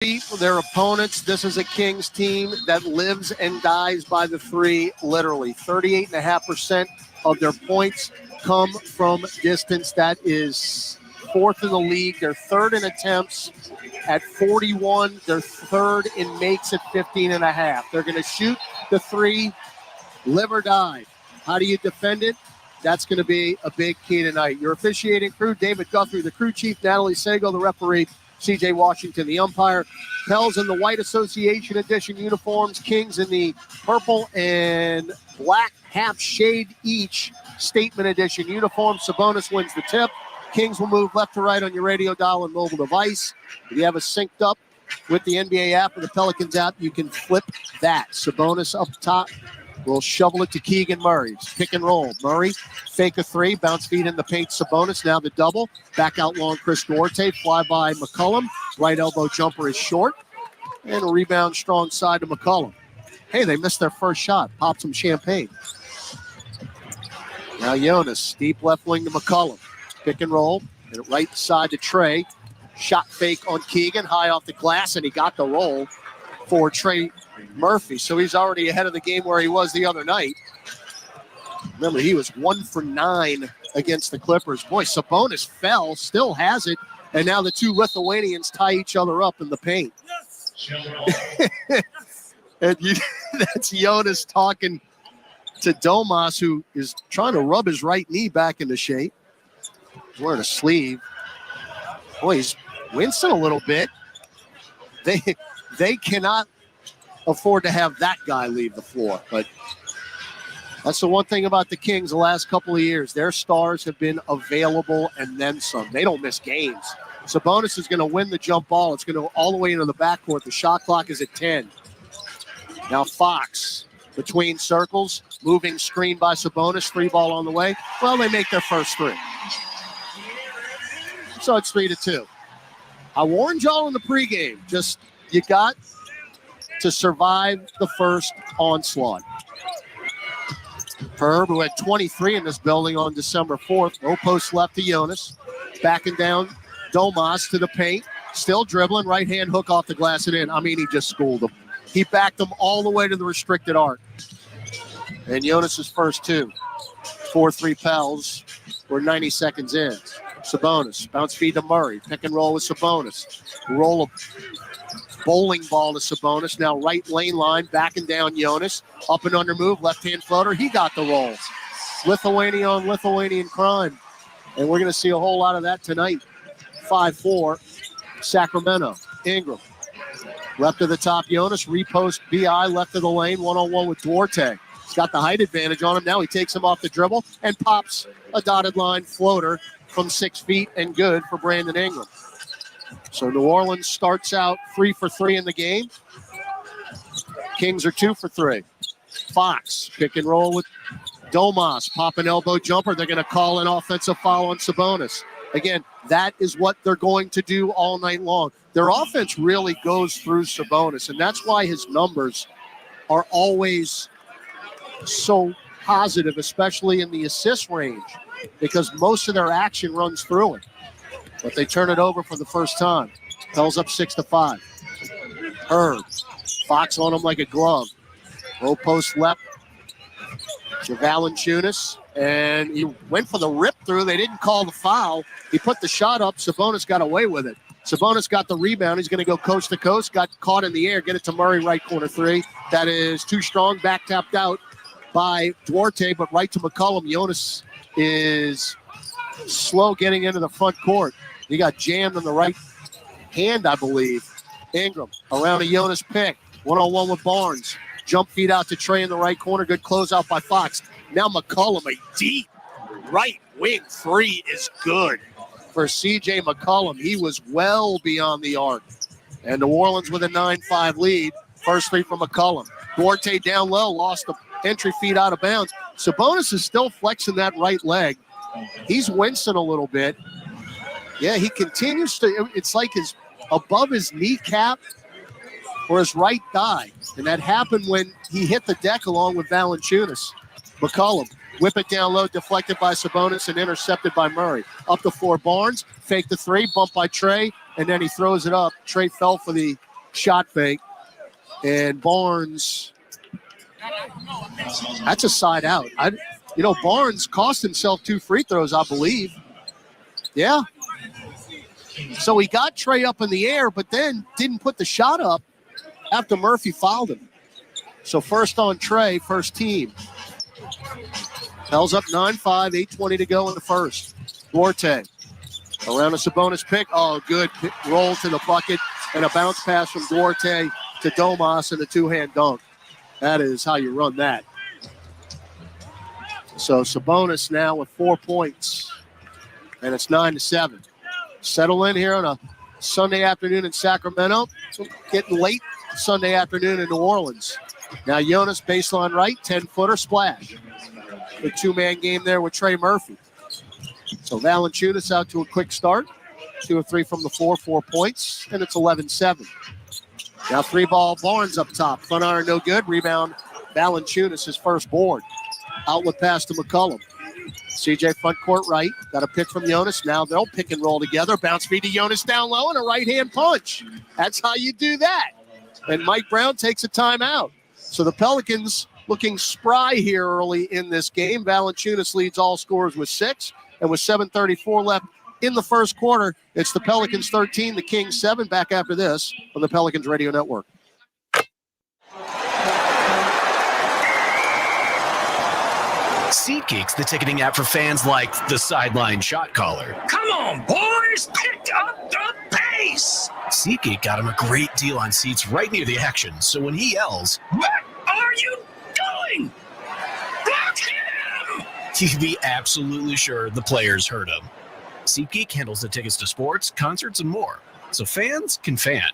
their opponents. This is a Kings team that lives and dies by the three, literally. 38.5% of their points come from distance. That is fourth in the league. They're third in attempts at 41. They're third in makes at 15.5. They're going to shoot the three, live or die. How do you defend it? That's going to be a big key tonight. Your officiating crew, David Guthrie, the crew chief, Natalie Sago, the referee, C.J. Washington, the umpire. Pels in the white Association Edition uniforms. Kings in the purple and black half shade each Statement Edition uniform. Sabonis wins the tip. Kings will move left to right on your radio dial and mobile device. If you have it synced up with the NBA app or the Pelicans app, you can flip that. Sabonis up top will shovel it to Keegan Murray. Pick and roll. Murray, fake a three, bounce feed in the paint. Sabonis, now the double. Back out long, Chris Duarte. Fly by McCollum. Right elbow jumper is short. And a rebound strong side to McCollum. Hey, they missed their first shot. Pop some champagne. Now Jonas, deep left wing to McCollum. Pick and roll. And right side to Trey. Shot fake on Keegan. High off the glass, and he got the roll for Trey Murphy. So he's already ahead of the game where he was the other night. Remember, he was 1 for 9 against the Clippers. Boy, Sabonis fell, still has it, and now the two Lithuanians tie each other up in the paint. And that's Jonas talking to Domas, who is trying to rub his right knee back into shape. He's wearing a sleeve. Boy, he's wincing a little bit. They cannot afford to have that guy leave the floor. But that's the one thing about the Kings the last couple of years. Their stars have been available and then some. They don't miss games. Sabonis is going to win the jump ball. It's going to go all the way into the backcourt. The shot clock is at 10. Now Fox between circles. Moving screen by Sabonis. Free ball on the way. Well, they make their first three. So it's 3-2. I warned y'all in the pregame. Just, you got to survive the first onslaught. Herb, who had 23 in this building on December 4th. Low post left to Jonas. Backing down Domas to the paint. Still dribbling. Right hand hook off the glass and in. I mean, he just schooled him. He backed him all the way to the restricted arc. And Jonas's first two. 4-3 Pels. We're 90 seconds in. Sabonis. Bounce feed to Murray. Pick and roll with Sabonis. Roll a bowling ball to Sabonis. Now right lane line. Backing down Jonas. Up and under move. Left-hand floater. He got the roll. Lithuania on Lithuanian crime. And we're going to see a whole lot of that tonight. 5-4. Sacramento. Ingram. Left of the top, Jonas. Repost BI. Left of the lane. One-on-one with Duarte. He's got the height advantage on him. Now he takes him off the dribble and pops a dotted line floater from 6 feet and good for Brandon Ingram. So New Orleans starts out 3 for 3 in the game. Kings are 2 for 3. Fox, pick and roll with Domas. Pop an elbow jumper. They're going to call an offensive foul on Sabonis. Again, that is what they're going to do all night long. Their offense really goes through Sabonis, and that's why his numbers are always so positive, especially in the assist range, because most of their action runs through it. But they turn it over for the first time. Pels up 6-5. Herb. Fox on him like a glove. Low post left to Valanciunas. And he went for the rip through. They didn't call the foul. He put the shot up. Sabonis got away with it. Sabonis got the rebound. He's going to go coast to coast. Got caught in the air. Get it to Murray, right corner three. That is too strong. Back tapped out by Duarte, but right to McCollum. Jonas is slow getting into the front court. He got jammed on the right hand, I believe. Ingram around a Jonas pick. One-on-one with Barnes. Jump feed out to Trey in the right corner. Good closeout by Fox. Now McCollum, a deep right wing three is good for C.J. McCollum. He was well beyond the arc. And New Orleans with a 9-5 lead. First three from McCollum. Duarte down low, lost the entry feed out of bounds. Sabonis is still flexing that right leg. He's wincing a little bit. Yeah, he continues to, it's like his above his kneecap or his right thigh. And that happened when he hit the deck along with Valanciunas. McCollum, whip it down low, deflected by Sabonis and intercepted by Murray. Up the floor, Barnes, fake the three, bump by Trey, and then he throws it up. Trey fell for the shot fake. And Barnes, that's a side out. Barnes cost himself 2 free throws, I believe. Yeah. So he got Trey up in the air, but then didn't put the shot up after Murphy fouled him. So first on Trey, first team. Pels up 9-5, 8:20 to go in the first. Duarte around a Sabonis pick. Oh, good roll to the bucket and a bounce pass from Duarte to Domas and a 2-hand dunk. That is how you run that. So Sabonis now with 4 points, and it's 9-7. Settle in here on a Sunday afternoon in Sacramento. Getting late Sunday afternoon in New Orleans. Now Jonas baseline right, 10-footer splash. The 2-man game there with Trey Murphy. So Valanciunas out to a quick start. 2 of 3 from the floor, 4 points, and it's 11-7. Now 3-ball Barnes up top. Front iron no good. Rebound Valanciunas, his first board. Outlet pass to McCollum. CJ front court right. Got a pick from Jonas. Now they'll pick and roll together. Bounce feed to Jonas down low and a right-hand punch. That's how you do that. And Mike Brown takes a timeout. So the Pelicans looking spry here early in this game. Valanciunas leads all scorers with 6. And with 7:34 left in the first quarter, it's the Pelicans 13, the Kings 7. Back after this on the Pelicans Radio Network. SeatGeek's the ticketing app for fans like the sideline shot caller. Come on, boys, pick up the pace! SeatGeek got him a great deal on seats right near the action, so when he yells, "What are you doing? Block him!" you'd be absolutely sure the players heard him. SeatGeek handles the tickets to sports, concerts, and more, so fans can fan.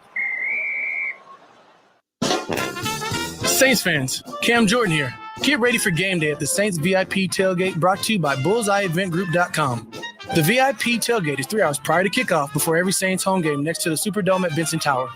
Saints fans, Cam Jordan here. Get ready for game day at the Saints VIP tailgate brought to you by BullseyeEventGroup.com. The VIP tailgate is 3 hours prior to kickoff before every Saints home game next to the Superdome at Benson Tower.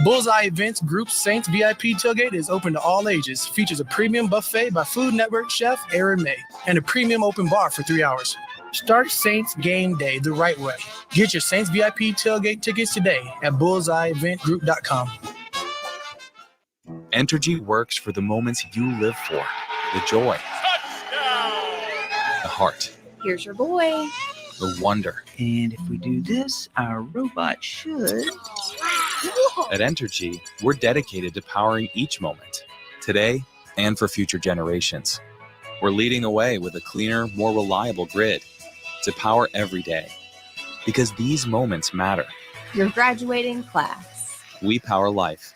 Bullseye Events Group's Saints VIP tailgate is open to all ages, features a premium buffet by Food Network chef Aaron May, and a premium open bar for 3 hours. Start Saints game day the right way. Get your Saints VIP tailgate tickets today at BullseyeEventGroup.com. Entergy works for the moments you live for. The joy. Touchdown! The heart. Here's your boy. The wonder. And if we do this, our robot should. At Entergy, we're dedicated to powering each moment, today and for future generations. We're leading the way with a cleaner, more reliable grid to power every day. Because these moments matter. Your graduating class. We power life.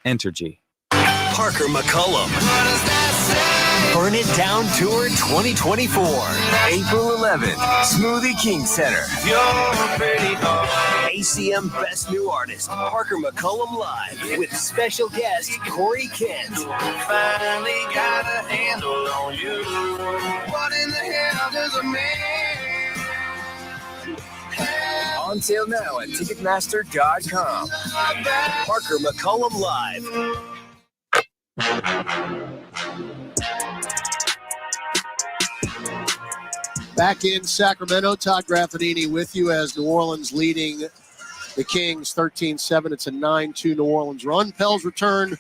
Entergy. Parker McCollum. Burn It Down Tour 2024. April 11th, Smoothie King Center. ACM Best New Artist, Parker McCollum Live, with special guest Corey Kent. Finally got a handle on you. What in the hell does a man? On sale now at Ticketmaster.com. Parker McCollum Live. Back in Sacramento, Todd Graffinini with you as New Orleans leading the Kings 13-7. It's a 9-2 New Orleans run. Pels return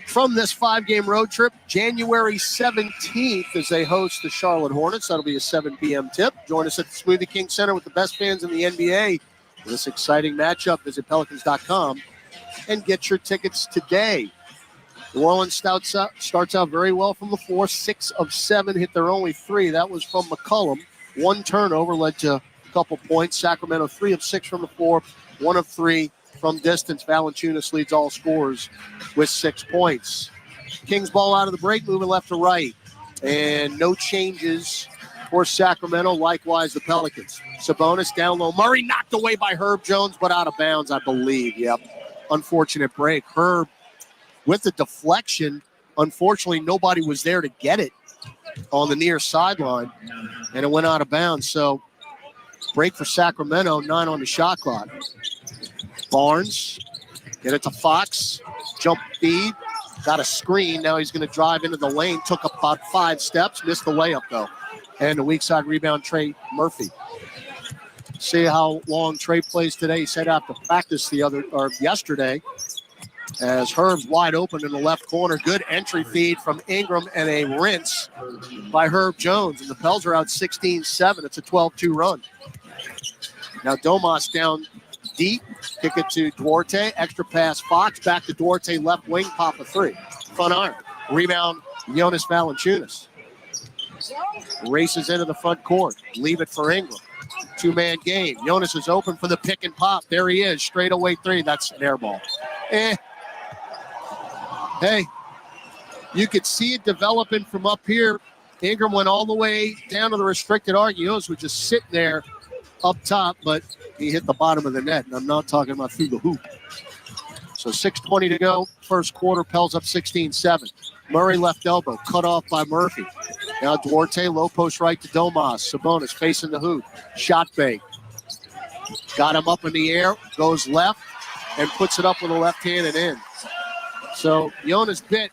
from this 5-game road trip January 17th as they host the Charlotte Hornets. That'll be a 7 p.m. tip. Join us at the Smoothie King Center with the best fans in the NBA for this exciting matchup. Visit Pelicans.com and get your tickets today. New Orleans starts out very well from the floor. 6 of 7 hit their only 3. That was from McCollum. 1 turnover led to a couple points. Sacramento 3 of 6 from the floor. 1 of 3 from distance. Valanciunas leads all scorers with 6 points. Kings ball out of the break, moving left to right. And no changes for Sacramento. Likewise, the Pelicans. Sabonis down low. Murray knocked away by Herb Jones, but out of bounds, I believe. Yep. Unfortunate break. Herb with the deflection, unfortunately, nobody was there to get it on the near sideline, and it went out of bounds. So, break for Sacramento, 9 on the shot clock. Barnes, get it to Fox, jump feed, got a screen. Now he's going to drive into the lane, took about 5 steps, missed the layup, though. And the weak side rebound, Trey Murphy. See how long Trey plays today. He said after practice yesterday. As Herb's wide open in the left corner. Good entry feed from Ingram and a rinse by Herb Jones. And the Pels are out 16-7. It's a 12-2 run. Now Domas down deep. Kick it to Duarte. Extra pass Fox. Back to Duarte. Left wing. Pop a three. Front iron. Rebound Jonas Valanciunas. Races into the front court. Leave it for Ingram. Two-man game. Jonas is open for the pick and pop. There he is. Straight away three. That's an air ball. Hey, you could see it developing from up here. Ingram went all the way down to the restricted arc. Jonas was just sitting there up top, but he hit the bottom of the net. And I'm not talking about through the hoop. So 6:20 to go. First quarter, Pels up 16-7. Murray left elbow, cut off by Murphy. Now Duarte, low post right to Domas. Sabonis facing the hoop. Shot bait. Got him up in the air, goes left, and puts it up with the left hand and in. So Jonas bit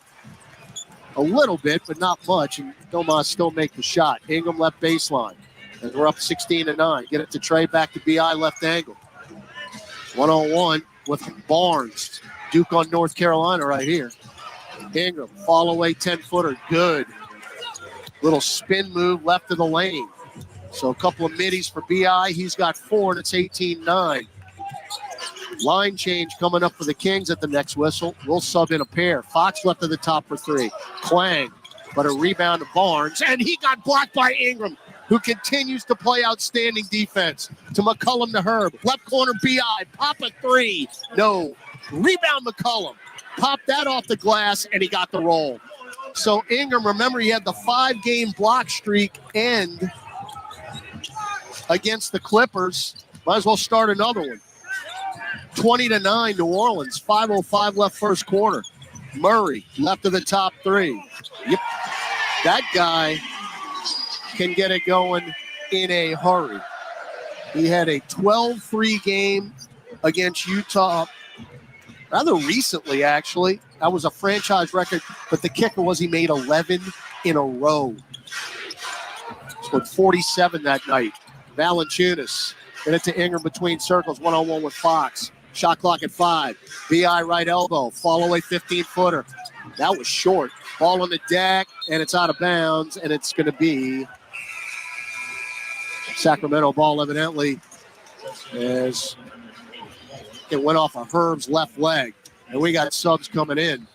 a little bit, but not much, and Domas still make the shot. Ingram left baseline. And we're up 16-9. Get it to Trey, back to BI, left angle. 1-on-1 with Barnes. Duke on North Carolina right here. Ingram, fall away 10-footer, good. Little spin move left of the lane. So a couple of middies for BI. He's got 4, and it's 18-9. Line change coming up for the Kings at the next whistle. We'll sub in a pair. Fox left at the top for 3. Clang, but a rebound to Barnes, and he got blocked by Ingram, who continues to play outstanding defense. To McCollum to Herb. Left corner BI, pop a 3. No, rebound McCollum. Popped that off the glass, and he got the roll. So Ingram, remember, he had the 5-game block streak end against the Clippers. Might as well start another one. 20-9 New Orleans. 5:05 left first quarter. Murray left of the top 3. Yep, that guy can get it going in a hurry. He had a 12-3 game against Utah rather recently, actually. That was a franchise record, but the kicker was he made 11 in a row. Scored 47 that night. Valanciunas get it to Ingram between circles, 1-on-1 with Fox. Shot clock at 5. BI right elbow, fall away 15-footer. That was short. Ball on the deck, and it's out of bounds, and it's going to be Sacramento ball, evidently, as it went off of Herb's left leg. And we got subs coming in.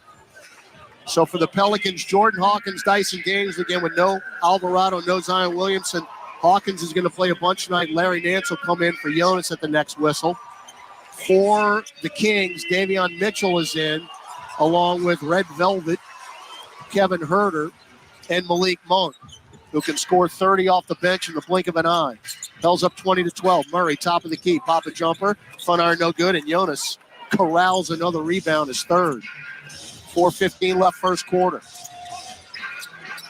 So for the Pelicans, Jordan Hawkins, Dyson Daniels again with no Alvarado, no Zion Williamson. Hawkins is going to play a bunch tonight. Larry Nance will come in for Jonas at the next whistle. For the Kings, Davion Mitchell is in, along with Red Velvet, Kevin Herter, and Malik Monk, who can score 30 off the bench in the blink of an eye. Pels up 20-12. Murray, top of the key, pop a jumper. Front iron, no good, and Jonas corrals another rebound, his third. 4:15 left first quarter.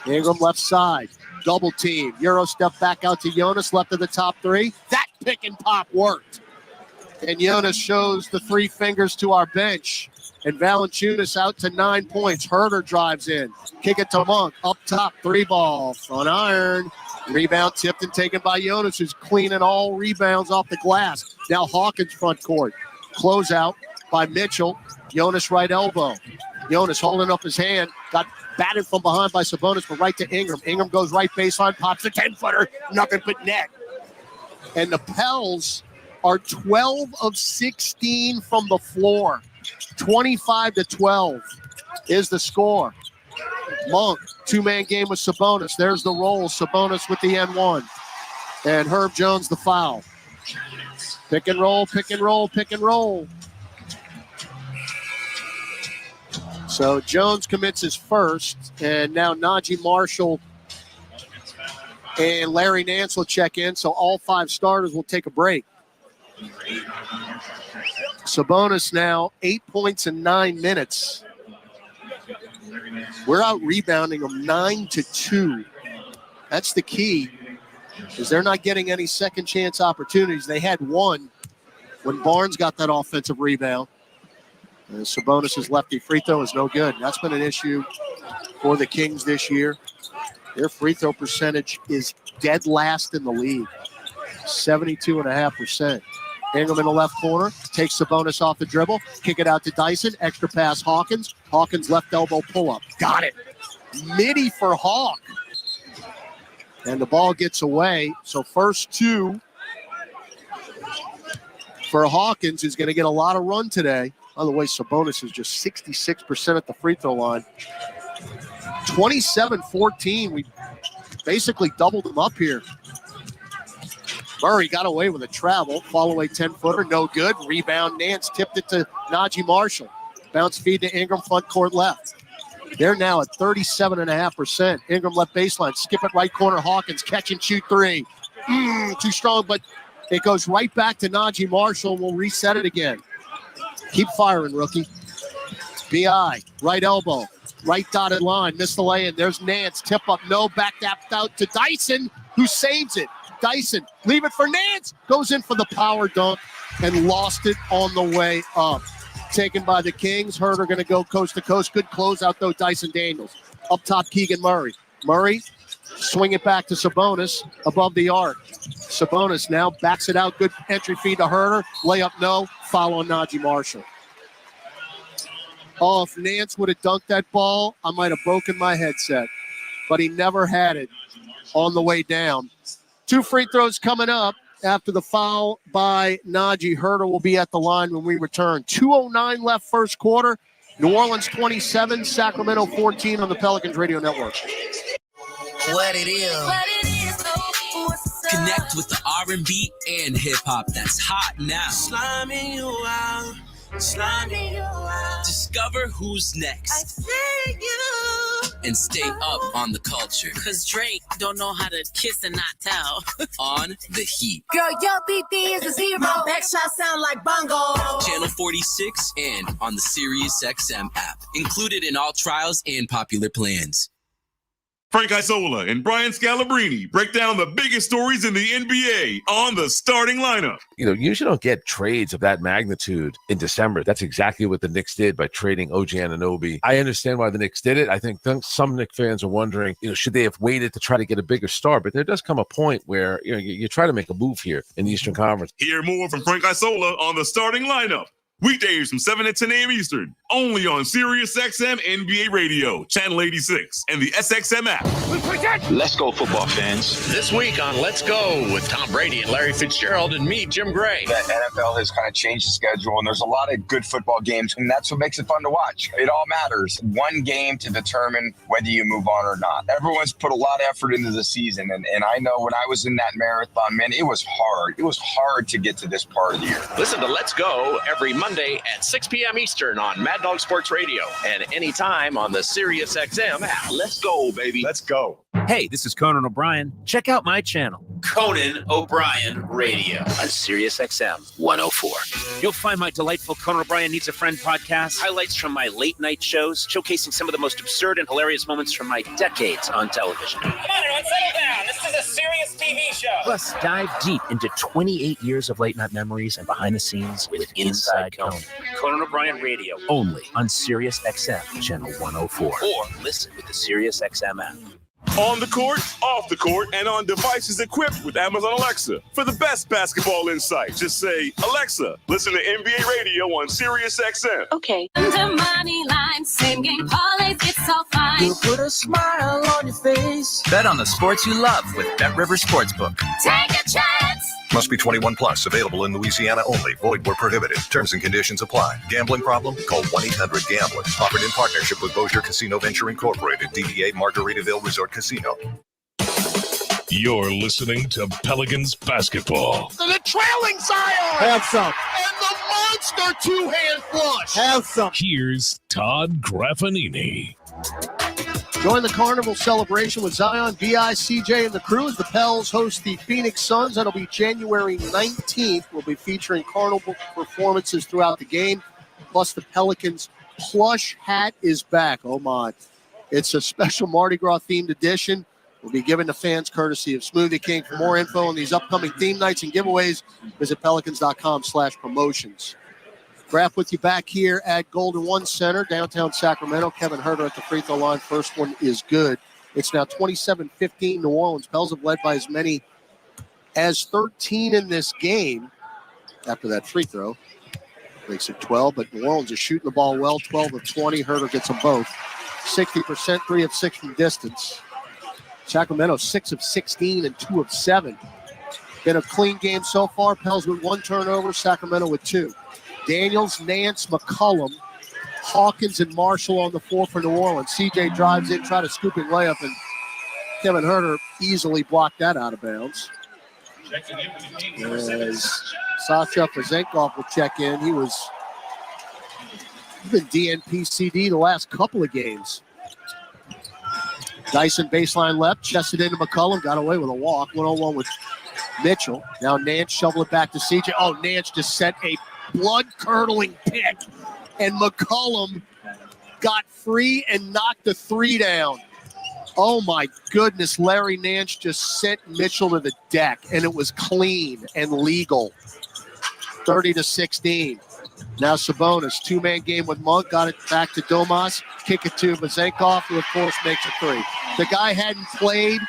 Ingram left side, double team. Euro step back out to Jonas, left of the top 3. That pick and pop worked. And Jonas shows the 3 fingers to our bench. And Valanciunas out to 9 points. Herter drives in. Kick it to Monk. Up top, 3-ball. Front iron. Rebound tipped and taken by Jonas, who's cleaning all rebounds off the glass. Now Hawkins front court. Closeout by Mitchell. Jonas right elbow. Jonas holding up his hand. Got batted from behind by Sabonis, but right to Ingram. Ingram goes right baseline, pops a 10-footer. Nothing but net. And the Pels are 12 of 16 from the floor. 25-12 is the score. Monk, 2-man game with Sabonis. There's the roll. Sabonis with the N1. And Herb Jones the foul. Pick and roll, pick and roll, pick and roll. So Jones commits his first, and now Najee Marshall and Larry Nance will check in, so all 5 starters will take a break. Sabonis now 8 points in 9 minutes. We're out rebounding them 9-2. That's the key, is they're not getting any second chance opportunities. They had one when Barnes got that offensive rebound. Sabonis' lefty free throw is no good. That's been an issue for the Kings this year. Their free throw percentage is dead last in the league, 72.5%. Ingram in the left corner, takes Sabonis off the dribble, kick it out to Dyson, extra pass Hawkins. Hawkins left elbow pull-up. Got it. Midi for Hawk. And the ball gets away. So first two for Hawkins, who's going to get a lot of run today. By the way, Sabonis is just 66% at the free throw line. 27-14. We basically doubled them up here. Murray got away with a travel. Fall away 10-footer, no good. Rebound, Nance tipped it to Najee Marshall. Bounce feed to Ingram, front court left. They're now at 37.5%. Ingram left baseline, skip it right corner. Hawkins, catch and shoot three. Too strong, but it goes right back to Najee Marshall. We'll reset it again. Keep firing, rookie. B.I., right elbow, right dotted line, missed the lay-in. There's Nance, tip up, no, back tapped out to Dyson, who saves it. Dyson, leave it for Nance, goes in for the power dunk and lost it on the way up. Taken by the Kings. Herder going to go coast to coast. Good closeout, though, Dyson Daniels. Up top, Keegan Murray. Murray, swing it back to Sabonis above the arc. Sabonis now backs it out. Good entry feed to Herder. Layup, no. Foul on Najee Marshall. Oh, if Nance would have dunked that ball, I might have broken my headset. But he never had it on the way down. 2 free throws coming up. After the foul by Najee, Herder will be at the line when we return. 2:09 left first quarter. New Orleans 27, Sacramento 14 on the Pelicans Radio Network. What it is. Connect with the R&B and hip-hop that's hot now. Slamming you out. Discover who's next. And stay up on the culture. Cause Drake don't know how to kiss and not tell. On The Heat. Girl, your BD is a 0. Backshot sound like bongo. Channel 46 and on the SiriusXM app. Included in all trials and popular plans. Frank Isola and Brian Scalabrine break down the biggest stories in the NBA on the starting lineup. You know, you usually don't get trades of that magnitude in December. That's exactly what the Knicks did by trading OG Anunoby. I understand why the Knicks did it. I think some Knicks fans are wondering, should they have waited to try to get a bigger star? But there does come a point where, you try to make a move here in the Eastern Conference. Hear more from Frank Isola on the starting lineup. Weekdays from 7 to 10 a.m. Eastern, only on SiriusXM NBA Radio, Channel 86, and the SXM app. Let's go, football fans. This week on Let's Go with Tom Brady and Larry Fitzgerald and me, Jim Gray. The NFL has kind of changed the schedule, and there's a lot of good football games, and that's what makes it fun to watch. It all matters. One game to determine whether you move on or not. Everyone's put a lot of effort into the season, and I know when I was in that marathon, man, it was hard. It was hard to get to this part of the year. Listen to Let's Go every Monday at 6 p.m. Eastern on Mad Dog Sports Radio and anytime on the SiriusXM app. Let's go, baby. Let's go. Hey, this is Conan O'Brien. Check out my channel, Conan O'Brien Radio, on SiriusXM 104. You'll find my delightful Conan O'Brien Needs a Friend podcast, highlights from my late night shows, showcasing some of the most absurd and hilarious moments from my decades on television. Come on, everyone, settle down. This is a serious TV show. Plus, dive deep into 28 years of late night memories and behind the scenes with Inside Conan. Conan O'Brien Radio, only on SiriusXM Channel 104. Or listen with the SiriusXM app. On the court, off the court, and on devices equipped with Amazon Alexa. For the best basketball insight, just say, Alexa, listen to NBA Radio on SiriusXM. Okay. Under money line, same game parlays, it's all fine. You'll put a smile on your face. Bet on the sports you love with BetRivers Sportsbook. Take a chance. Must be 21 plus. Available in Louisiana only. Void where prohibited. Terms and conditions apply. Gambling problem? Call 1-800-GAMBLER. Offered in partnership with Bossier Casino Venture Incorporated. DBA Margaritaville Resort Casino. You're listening to Pelicans basketball. The trailing Zion. Have some. And the monster two-hand flush. Have some. Here's Todd Graffanini. Join the Carnival celebration with Zion, B.I., CJ, and the crew as the Pels host the Phoenix Suns. That'll be January 19th. We'll be featuring Carnival performances throughout the game. Plus, the Pelicans plush hat is back. Oh, my. It's a special Mardi Gras themed edition. We'll be given to fans courtesy of Smoothie King. For more info on these upcoming theme nights and giveaways, visit pelicans.com/promotions. Graf with you back here at Golden One Center, downtown Sacramento. Kevin Herder at the free throw line. First one is good. It's now 27-15 New Orleans. Pels have led by as many as 13 in this game. after that free throw. Makes it 12, but New Orleans is shooting the ball well, 12 of 20. Herter gets them both. 60%, 3 of 6 from distance. Sacramento, 6 of 16 and 2 of 7. Been a clean game so far. Pels with 1 turnover, Sacramento with 2. Daniels, Nance, McCullum, Hawkins, and Marshall on the floor for New Orleans. CJ drives in, try to scoop it layup, and Kevin Herter easily blocked that out of bounds. As Sasha Pazenkov will check in. He's been DNP-CD the last couple of games. Dyson baseline left, chested into McCullum, got away with a walk, 1-on-1 with Mitchell. Now Nance shovel it back to CJ. Oh, Nance just set a blood-curdling pick, and McCullum got free and knocked the 3 down. Oh, my goodness. Larry Nance just sent Mitchell to the deck, and it was clean and legal. 30-16. Now Sabonis, 2-man game with Monk, got it back to Domas, kick it to Pazenkov, who, of course, makes a 3. The guy hadn't played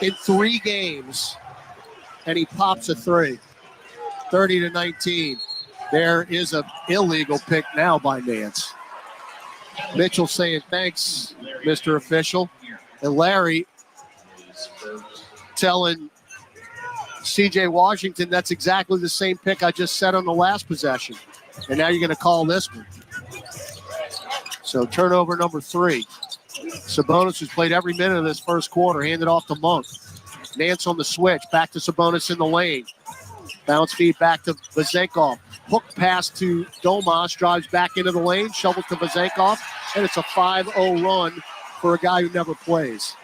in 3 games, and he pops a 3. 30-19. There is an illegal pick now by Nance. Mitchell saying, thanks, Mr. Official. And Larry telling C.J. Washington, that's exactly the same pick I just set on the last possession. And now you're going to call this one. So turnover number 3. Sabonis, who's played every minute of this first quarter, handed off to Monk. Nance on the switch, back to Sabonis in the lane. Bounce feed back to Pazenkov. Hook pass to Domas, drives back into the lane, shovels to Pazenkov, and it's a 5-0 run for a guy who never plays.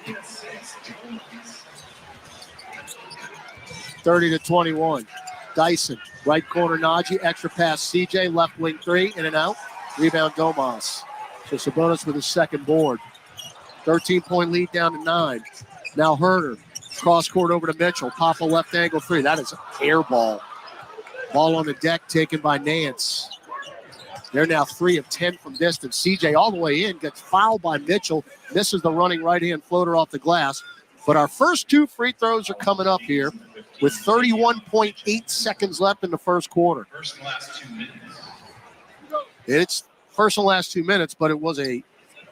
30-21. Dyson, right corner Najee, extra pass CJ, left wing 3, in and out. Rebound Domas. So Sabonis with his second board. 13-point lead down to 9. Now Herter, cross court over to Mitchell. Pop a left angle 3. That is an air ball. Ball on the deck taken by Nance. They're now 3 of 10 from distance. CJ all the way in, gets fouled by Mitchell. Misses the running right-hand floater off the glass. But our first 2 free throws are coming up here with 31.8 seconds left in the first quarter. It's first and last 2 minutes, but it was a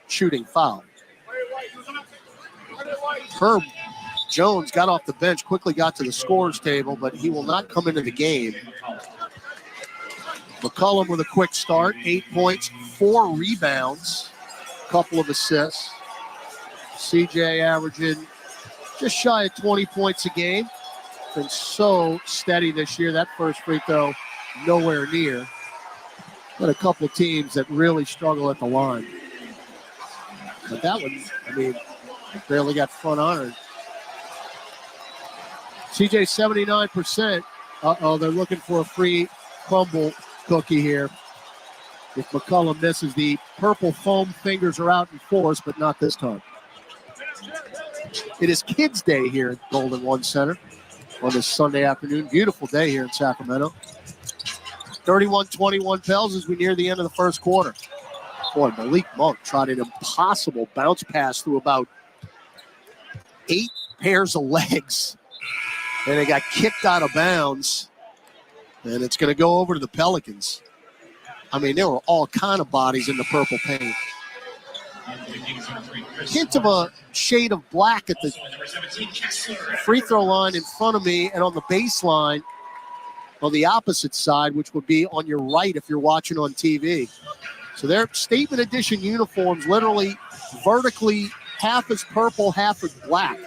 shooting foul. Herb Jones got off the bench, quickly got to the scorer's table, but he will not come into the game. McCullum with a quick start, 8 points, 4 rebounds, couple of assists. CJ averaging just shy of 20 points a game. Been so steady this year. That first free throw, nowhere near. But a couple of teams that really struggle at the line. But that one, barely got front honored. CJ 79%. Uh-oh, they're looking for a free crumble cookie here. If McCullum misses, the purple foam fingers are out in force, but not this time. It is Kids Day here at Golden One Center on this Sunday afternoon. Beautiful day here in Sacramento. 31-21 Pels as we near the end of the first quarter. Boy, Malik Monk tried an impossible bounce pass through about 8 pairs of legs. And it got kicked out of bounds. And it's going to go over to the Pelicans. There were all kind of bodies in the purple paint. Hint of a shade of black at the free throw line in front of me and on the baseline on the opposite side, which would be on your right if you're watching on TV. So their statement edition uniforms literally vertically half is purple, half is black.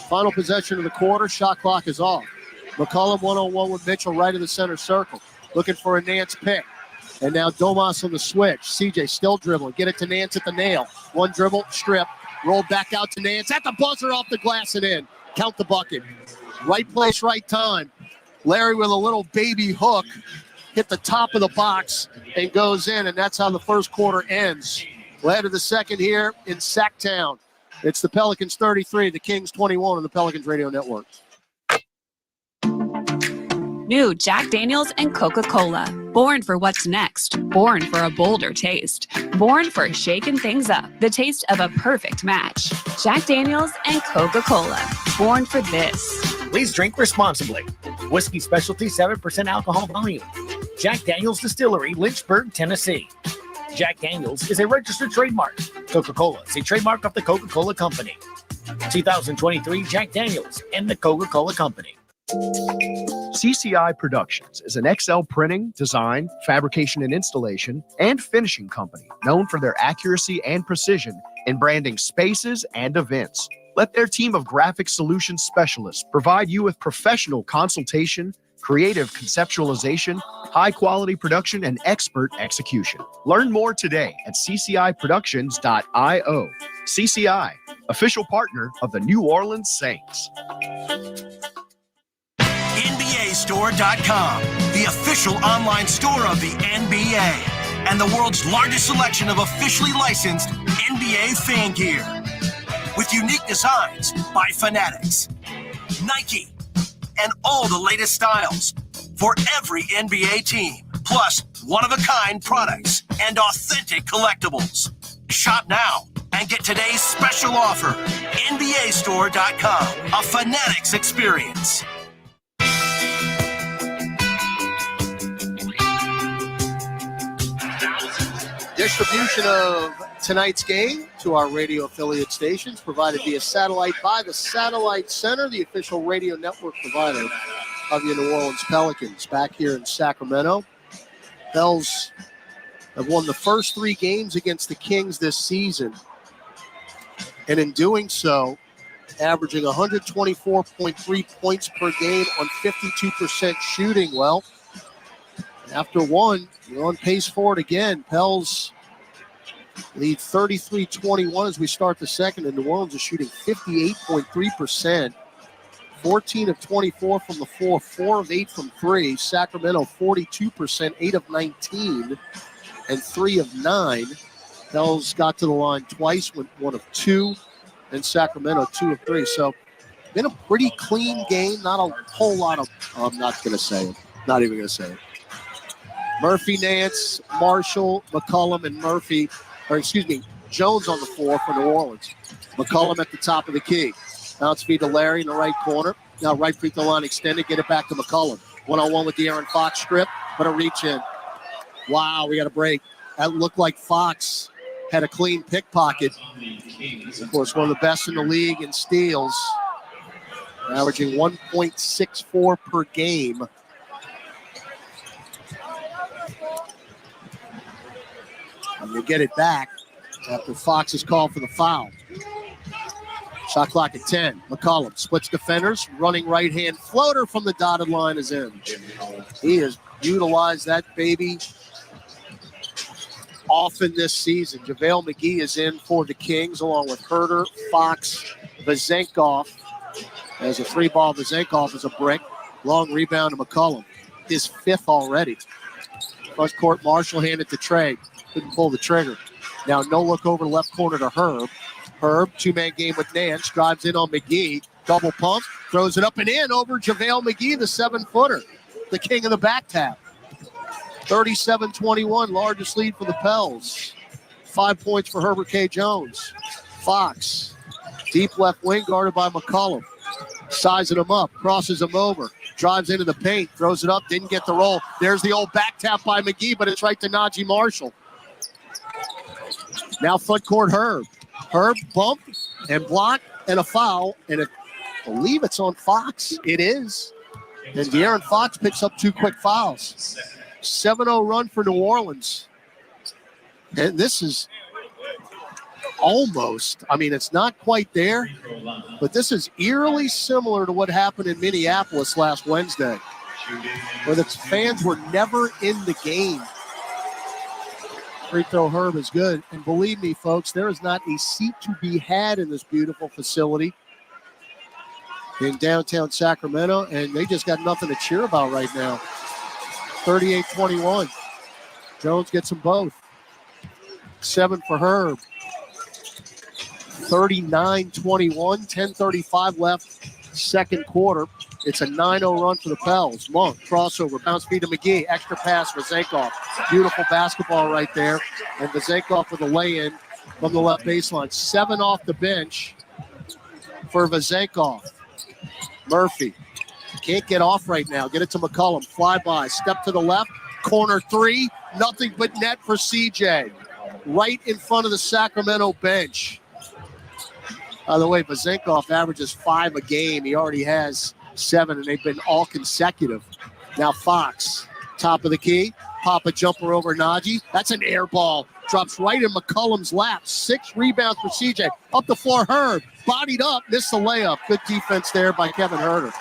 Final possession of the quarter, shot clock is off. McCullum 1-on-1 with Mitchell right in the center circle. Looking for a Nance pick. And now Domas on the switch. CJ still dribbling. Get it to Nance at the nail. One dribble, strip. Roll back out to Nance. At the buzzer, off the glass and in. Count the bucket. Right place, right time. Larry with a little baby hook. Hit the top of the box and goes in. And that's how the first quarter ends. We'll head to the second here in Sacktown. It's the Pelicans 33, the Kings 21 on the Pelicans Radio Network. New Jack Daniels and Coca-Cola. Born for what's next. Born for a bolder taste. Born for shaking things up. The taste of a perfect match. Jack Daniels and Coca-Cola. Born for this. Please drink responsibly. Whiskey Specialty, 7% alcohol volume. Jack Daniel's Distillery, Lynchburg, Tennessee. Jack Daniel's is a registered trademark. Coca-Cola is a trademark of the Coca-Cola Company. 2023 Jack Daniel's and the Coca-Cola Company. CCI Productions is an XL printing, design, fabrication and installation, and finishing company known for their accuracy and precision in branding spaces and events. Let their team of graphic solutions specialists provide you with professional consultation, creative conceptualization, high-quality production, and expert execution. Learn more today at cciproductions.io. CCI, official partner of the New Orleans Saints. NBAstore.com, the official online store of the NBA, and the world's largest selection of officially licensed NBA fan gear. With unique designs by Fanatics, Nike, and all the latest styles for every NBA team, plus one-of-a-kind products and authentic collectibles. Shop now and get today's special offer. NBAstore.com, a Fanatics experience. Distribution of tonight's game to our radio affiliate stations provided via satellite by the Satellite Center, the official radio network provider of the New Orleans Pelicans. Back here in Sacramento, Pels have won the first 3 games against the Kings this season, and in doing so, averaging 124.3 points per game on 52% shooting. Well, after one, we're on pace for it again. Pels lead 33-21 as we start the second, and New Orleans is shooting 58.3%. 14 of 24 from the floor, 4 of 8 from 3. Sacramento 42%, 8 of 19, and 3 of 9. Pels got to the line twice, went 1 of 2, and Sacramento 2 of 3. So, been a pretty clean game. Not a whole lot of, I'm not going to say it. Not even going to say it. Murphy, Nance, Marshall, McCollum, and Jones on the floor for New Orleans. McCollum at the top of the key. Bounce feed to Larry in the right corner. Now right free throw line extended. Get it back to McCollum. One-on-one with the Aaron Fox strip, but a reach in. Wow, we got a break. That looked like Fox had a clean pickpocket. Of course, one of the best in the league in steals, averaging 1.64 per game. And they get it back after Fox is called for the foul. Shot clock at 10. McCollum splits defenders. Running right-hand floater from the dotted line is in. He has utilized that baby often this season. JaVale McGee is in for the Kings along with Herter, Fox, Vezenkov. As a 3-ball, Vezenkov is a brick. Long rebound to McCollum. His 5th already. Cross court, Marshall handed to Trey. Couldn't pull the trigger. Now no look over left corner to Herb. Herb, 2-man game with Nance, drives in on McGee. Double pump, throws it up and in over JaVale McGee, the 7-footer. The king of the back tap. 37-21, largest lead for the Pels. 5 points for Herbert K. Jones. Fox, deep left wing guarded by McCollum. Sizing him up, crosses him over. Drives into the paint, throws it up, didn't get the roll. There's the old back tap by McGee, but it's right to Najee Marshall. Now front court Herb. Herb bumped and blocked and a foul, and I believe it's on Fox. It is. And De'Aaron Fox picks up 2 quick fouls. 7-0 run for New Orleans. And this is almost, it's not quite there, but this is eerily similar to what happened in Minneapolis last Wednesday, where the fans were never in the game. Free throw Herb is good. And believe me, folks, there is not a seat to be had in this beautiful facility in downtown Sacramento, and they just got nothing to cheer about right now. 38-21. Jones gets them both. 7 for Herb. 39-21, 10:35 left, second quarter. It's a 9-0 run for the Pels. Monk, crossover, bounce feed to McGee, extra pass for Vezenkov. Beautiful basketball right there. And Vezenkov with a lay-in from the left baseline. 7 off the bench for Vezenkov. Murphy Can't get off right now. Get it to McCollum. Fly by. Step to the left. Corner three. Nothing but net for CJ. Right in front of the Sacramento bench. By the way, Vezenkov averages 5 a game. He already has 7, and they've been all consecutive. Now Fox, top of the key. Pop a jumper over Najee. That's an air ball. Drops right in McCollum's lap. 6 rebounds for CJ. Up the floor, Herb. Bodied up. Missed the layup. Good defense there by Kevin Herter.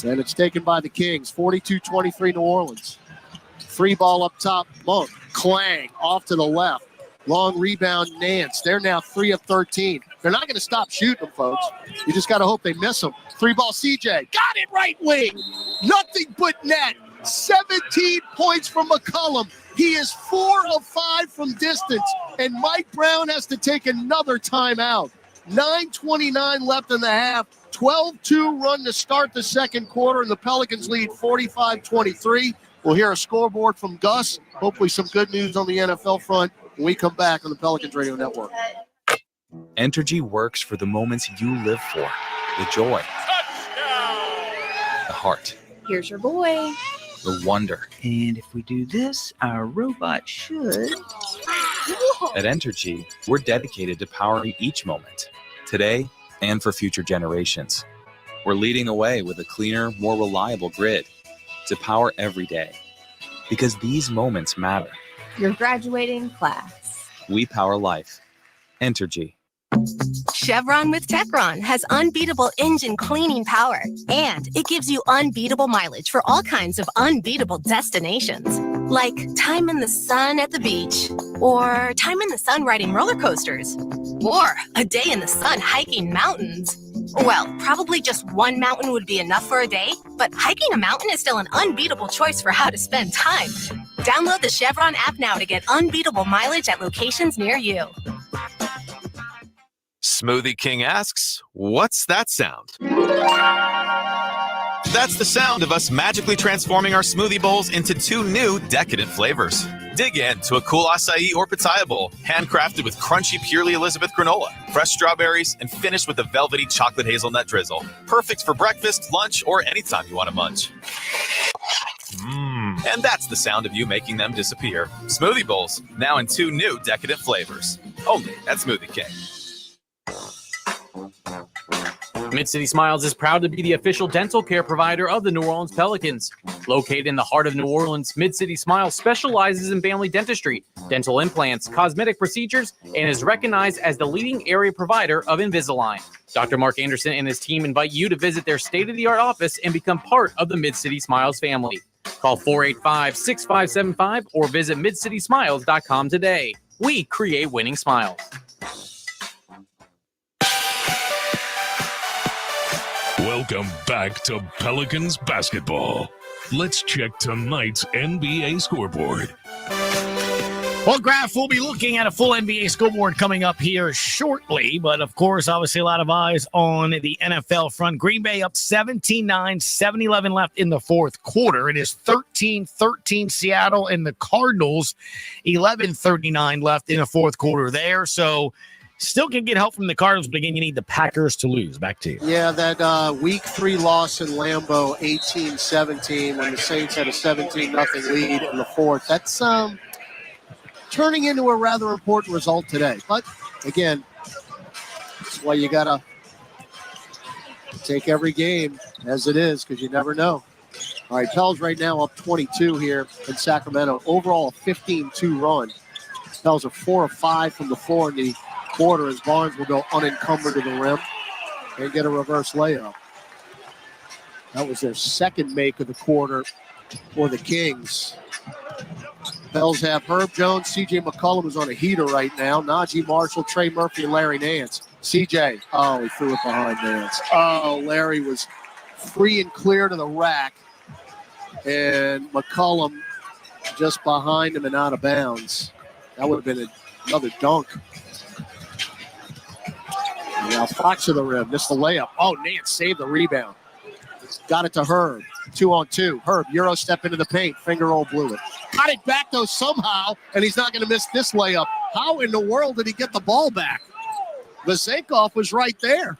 And it's taken by the Kings. 42-23 New Orleans. Free ball up top. Monk. Clang. Off to the left. Long rebound, Nance. They're now 3 of 13. They're not going to stop shooting them, folks. You just got to hope they miss them. 3-ball CJ. Got it right wing. Nothing but net. 17 points from McCollum. He is 4 of 5 from distance. And Mike Brown has to take another timeout. 9:29 left in the half. 12-2 run to start the second quarter. And the Pelicans lead 45-23. We'll hear a scoreboard from Gus. Hopefully some good news on the NFL front when we come back on the Pelicans Radio Network. Entergy works for the moments you live for. The joy. The heart. Here's your boy. The wonder. And if we do this, our robot should. At Entergy, we're dedicated to powering each moment, today and for future generations. We're leading the way with a cleaner, more reliable grid to power every day. Because these moments matter. Your graduating class. We power life. Entergy. Chevron with Techron has unbeatable engine cleaning power, and it gives you unbeatable mileage for all kinds of unbeatable destinations, like time in the sun at the beach, or time in the sun riding roller coasters, or a day in the sun hiking mountains. Well, probably just one mountain would be enough for a day, but hiking a mountain is still an unbeatable choice for how to spend time. Download the Chevron app now to get unbeatable mileage at locations near you. Smoothie King asks, what's that sound? That's the sound of us magically transforming our smoothie bowls into 2 new decadent flavors. Dig in to a cool acai or pitaya bowl, handcrafted with crunchy Purely Elizabeth granola, fresh strawberries, and finished with a velvety chocolate hazelnut drizzle. Perfect for breakfast, lunch, or anytime you want to munch. And that's the sound of you making them disappear. Smoothie bowls, now in 2 new decadent flavors. Only at Smoothie King. Mid-City Smiles is proud to be the official dental care provider of the New Orleans Pelicans. Located in the heart of New Orleans, Mid-City Smiles specializes in family dentistry, dental implants, cosmetic procedures, and is recognized as the leading area provider of Invisalign. Dr. Mark Anderson and his team invite you to visit their state-of-the-art office and become part of the Mid-City Smiles family. Call 485-6575 or visit midcitysmiles.com today. We create winning smiles. Welcome back to Pelicans basketball. Let's check tonight's NBA scoreboard. Well, Graf, we'll be looking at a full NBA scoreboard coming up here shortly. But, of course, obviously a lot of eyes on the NFL front. Green Bay up 17-9, 7-11 left in the fourth quarter. It is 13-13 Seattle and the Cardinals, 11:39 left in the fourth quarter there. So, still can get help from the Cardinals, but again, you need the Packers to lose. Back to you. Yeah, that week 3 loss in Lambeau, 18-17, when the Saints had a 17-0 lead in the fourth. That's turning into a rather important result today. But, again, that's why you got to take every game as it is, because you never know. All right, Pels right now up 22 here in Sacramento. Overall, a 15-2 run. Pels are 4 of 5 from the floor in the quarter as Barnes will go unencumbered to the rim and get a reverse layup. That was their second make of the quarter for the Kings. Pels have Herb Jones, C.J. McCollum is on a heater right now. Najee Marshall, Trey Murphy, and Larry Nance. C.J., oh, he threw it behind Nance. Oh, Larry was free and clear to the rack. And McCollum just behind him and out of bounds. That would have been another dunk. Now Fox to the rim, missed the layup. Oh, Nance saved the rebound. Got it to Herb. 2-on-2. Herb, Euro step into the paint. Finger roll, blew it. Got it back, though, somehow, and he's not going to miss this layup. How in the world did he get the ball back? Vezenkov was right there.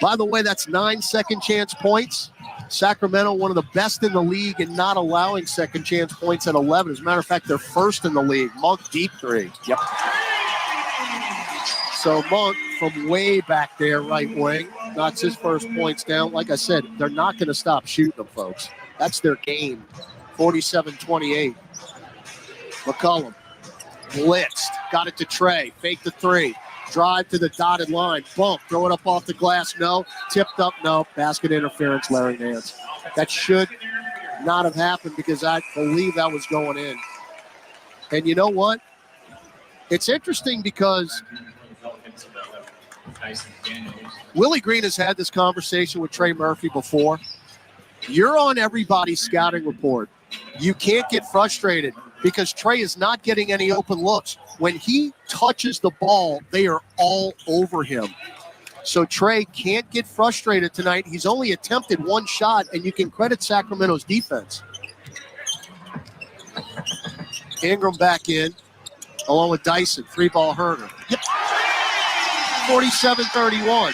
By the way, that's 9 second chance points. Sacramento, one of the best in the league in not allowing second chance points at 11. As a matter of fact, they're first in the league. Monk deep three. Yep. So Monk from way back there, right wing, knocks his first points down. Like I said, they're not going to stop shooting them, folks. That's their game. 47-28. McCollum blitzed, got it to Trey, fake the three, drive to the dotted line, bump, throw it up off the glass, no, tipped up, no, basket interference, Larry Nance. That should not have happened because I believe that was going in. And you know what? It's interesting because Willie Green has had this conversation with Trey Murphy before. You're on everybody's scouting report. You can't get frustrated because Trey is not getting any open looks. When he touches the ball, they are all over him. So Trey can't get frustrated tonight. He's only attempted one shot, and you can credit Sacramento's defense. Ingram back in, along with Dyson, 3-ball Herder. Yep. 47-31.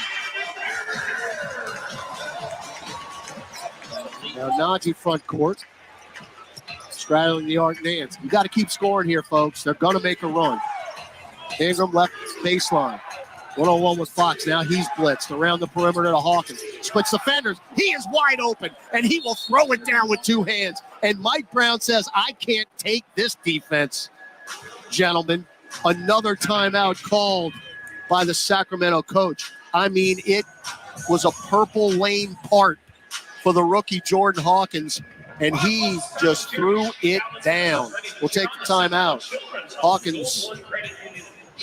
Now Najee front court. Straddling the arc Nance. You got to keep scoring here, folks. They're going to make a run. Ingram left baseline. One-on-one with Fox. Now he's blitzed around the perimeter to Hawkins. Splits defenders. He is wide open, and he will throw it down with two hands. And Mike Brown says, I can't take this defense. Gentlemen, another timeout called by the Sacramento coach. I mean, it was a purple lane part for the rookie Jordan Hawkins, and he just threw it down. We'll take the timeout. Hawkins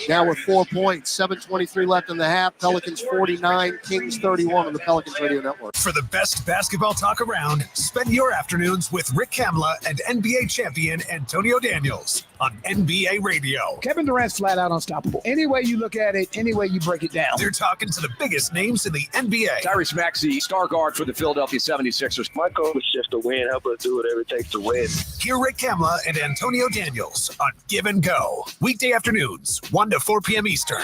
now with 4 points, 7:23 left in the half. Pelicans 49, Kings 31 on the Pelicans Radio Network. For the best basketball talk around, spend your afternoons with Rick Kamla and NBA champion Antonio Daniels on NBA Radio. Kevin Durant's flat out unstoppable. Any way you look at it, any way you break it down. They're talking to the biggest names in the NBA. Tyrese Maxey, star guard for the Philadelphia 76ers. My goal is just to win. Help us do whatever it takes to win. Hear Rick Kamla and Antonio Daniels on Give and Go. Weekday afternoons, 1 to 4 p.m. Eastern.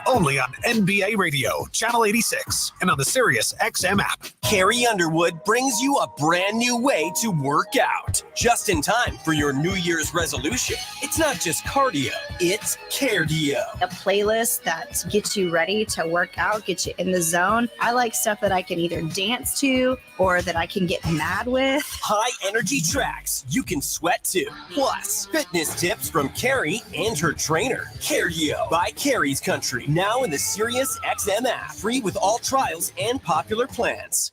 Only on NBA Radio, Channel 86, and on the Sirius XM app. Carrie Underwood brings you a brand new way to work out, just in time for your New Year's resolution. It's not just cardio, it's cardio. A playlist that gets you ready to work out, gets you in the zone. I like stuff that I can either dance to or that I can get mad with. High energy tracks you can sweat to. Plus, fitness tips from Carrie and her trainer. Cardio by Carrie's Country. Now in the Sirius XM app. Free with all trials and popular plans.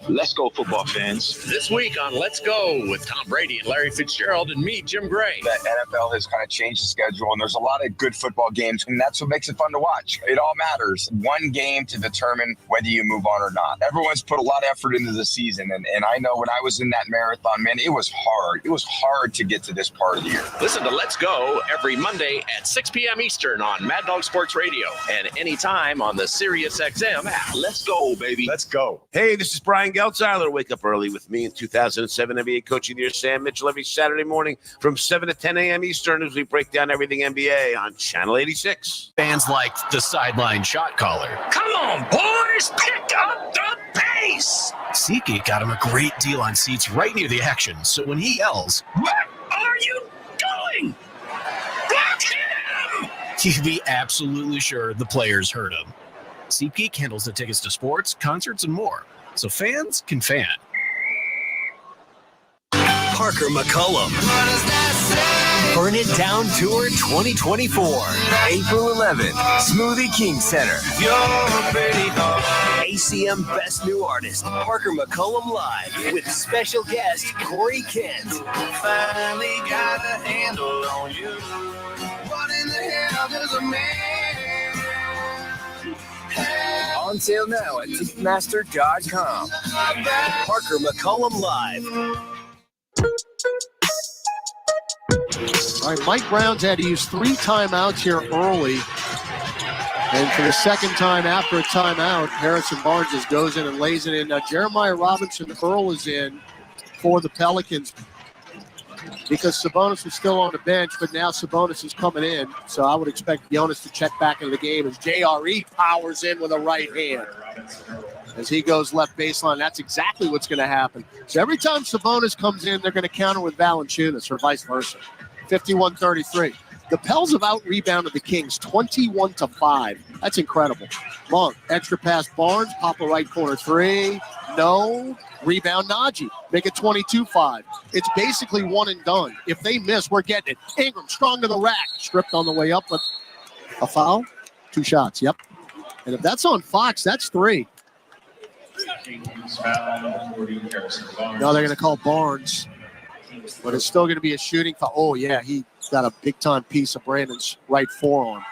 Let's go, football fans. This week on Let's Go with Tom Brady and Larry Fitzgerald and me, Jim Gray. The NFL has kind of changed the schedule, and there's a lot of good football games, and that's what makes it fun to watch. It all matters. One game to determine whether you move on or not. Everyone's put a lot of effort into the season, and I know when I was in that marathon, man, it was hard. It was hard to get to this part of the year. Listen to Let's Go every Monday at 6 p.m. Eastern on Mad Dog Sports Radio and anytime on the Sirius XM app. Let's go, baby. Let's go. Hey, this is Brian Geltzeiler. Wake up early with me in 2007 NBA Coaching Year Sam Mitchell every Saturday morning from 7 to 10 a.m. Eastern as we break down everything NBA on Channel 86. Fans like the sideline shot caller. Come on, boys, pick up the pace. SeatGeek got him a great deal on seats right near the action, so when he yells, "What are you doing? Block him!" you can be absolutely sure the players heard him. SeatGeek handles the tickets to sports, concerts, and more, so fans can fan. Parker McCollum. Burn It Down Tour 2024. April 11th, Smoothie King Center. ACM Best New Artist, Parker McCollum Live, with special guest Corey Kent. Finally got a handle on you. What in the hell does a man? On sale now at Ticketmaster.com. Parker McCollum Live. All right, Mike Brown's had to use 3 timeouts here early. And for the second time after a timeout, Harrison Barnes just goes in and lays it in. Now, Jeremiah Robinson Earl is in for the Pelicans. because Sabonis was still on the bench, but now Sabonis is coming in. So I would expect Jonas to check back into the game as JRE powers in with a right hand. As he goes left baseline, that's exactly what's going to happen. So every time Sabonis comes in, they're going to counter with Valanciunas or vice versa. 51-33. The Pels have out-rebounded the Kings 21-5. That's incredible. Long, extra pass Barnes, pop a right corner three. No. Rebound Najee. Make it 22-5. It's basically one and done. If they miss, we're getting it. Ingram, strong to the rack. Stripped on the way up, but a foul? 2 shots, yep. And if that's on Fox, that's 3. Now they're going to call Barnes. But it's still going to be a shooting foul. Oh, yeah, he got a big-time piece of Brandon's right forearm.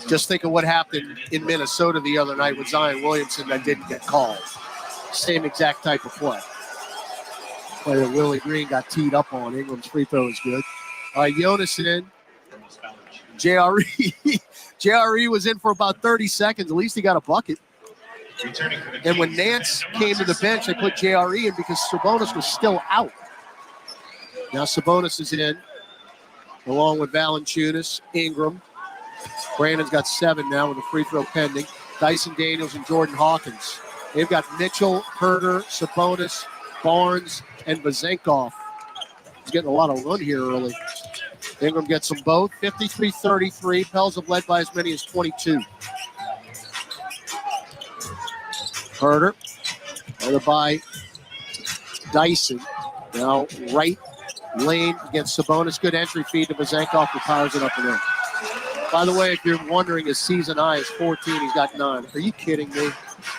Just think of what happened in Minnesota the other night with Zion Williamson that didn't get called. Same exact type of play. Play that Willie Green got teed up on. Ingram's free throw is good. All right, Jonas in. JRE. JRE was in for about 30 seconds. At least he got a bucket. And when Nance came to the bench, they put JRE in because Sabonis was still out. Now Sabonis is in, along with Valanciunas, Ingram. Brandon's got 7 now with a free throw pending. Dyson Daniels and Jordan Hawkins. They've got Mitchell, Herter, Sabonis, Barnes, and Vezenkov. He's getting a lot of run here early. Ingram gets them both. 53-33. Pels have led by as many as 22. Herter, over by Dyson. Now right lane against Sabonis. Good entry feed to Vezenkov, who powers it up and in. By the way, if you're wondering, his season high is 14. He's got 9. Are you kidding me?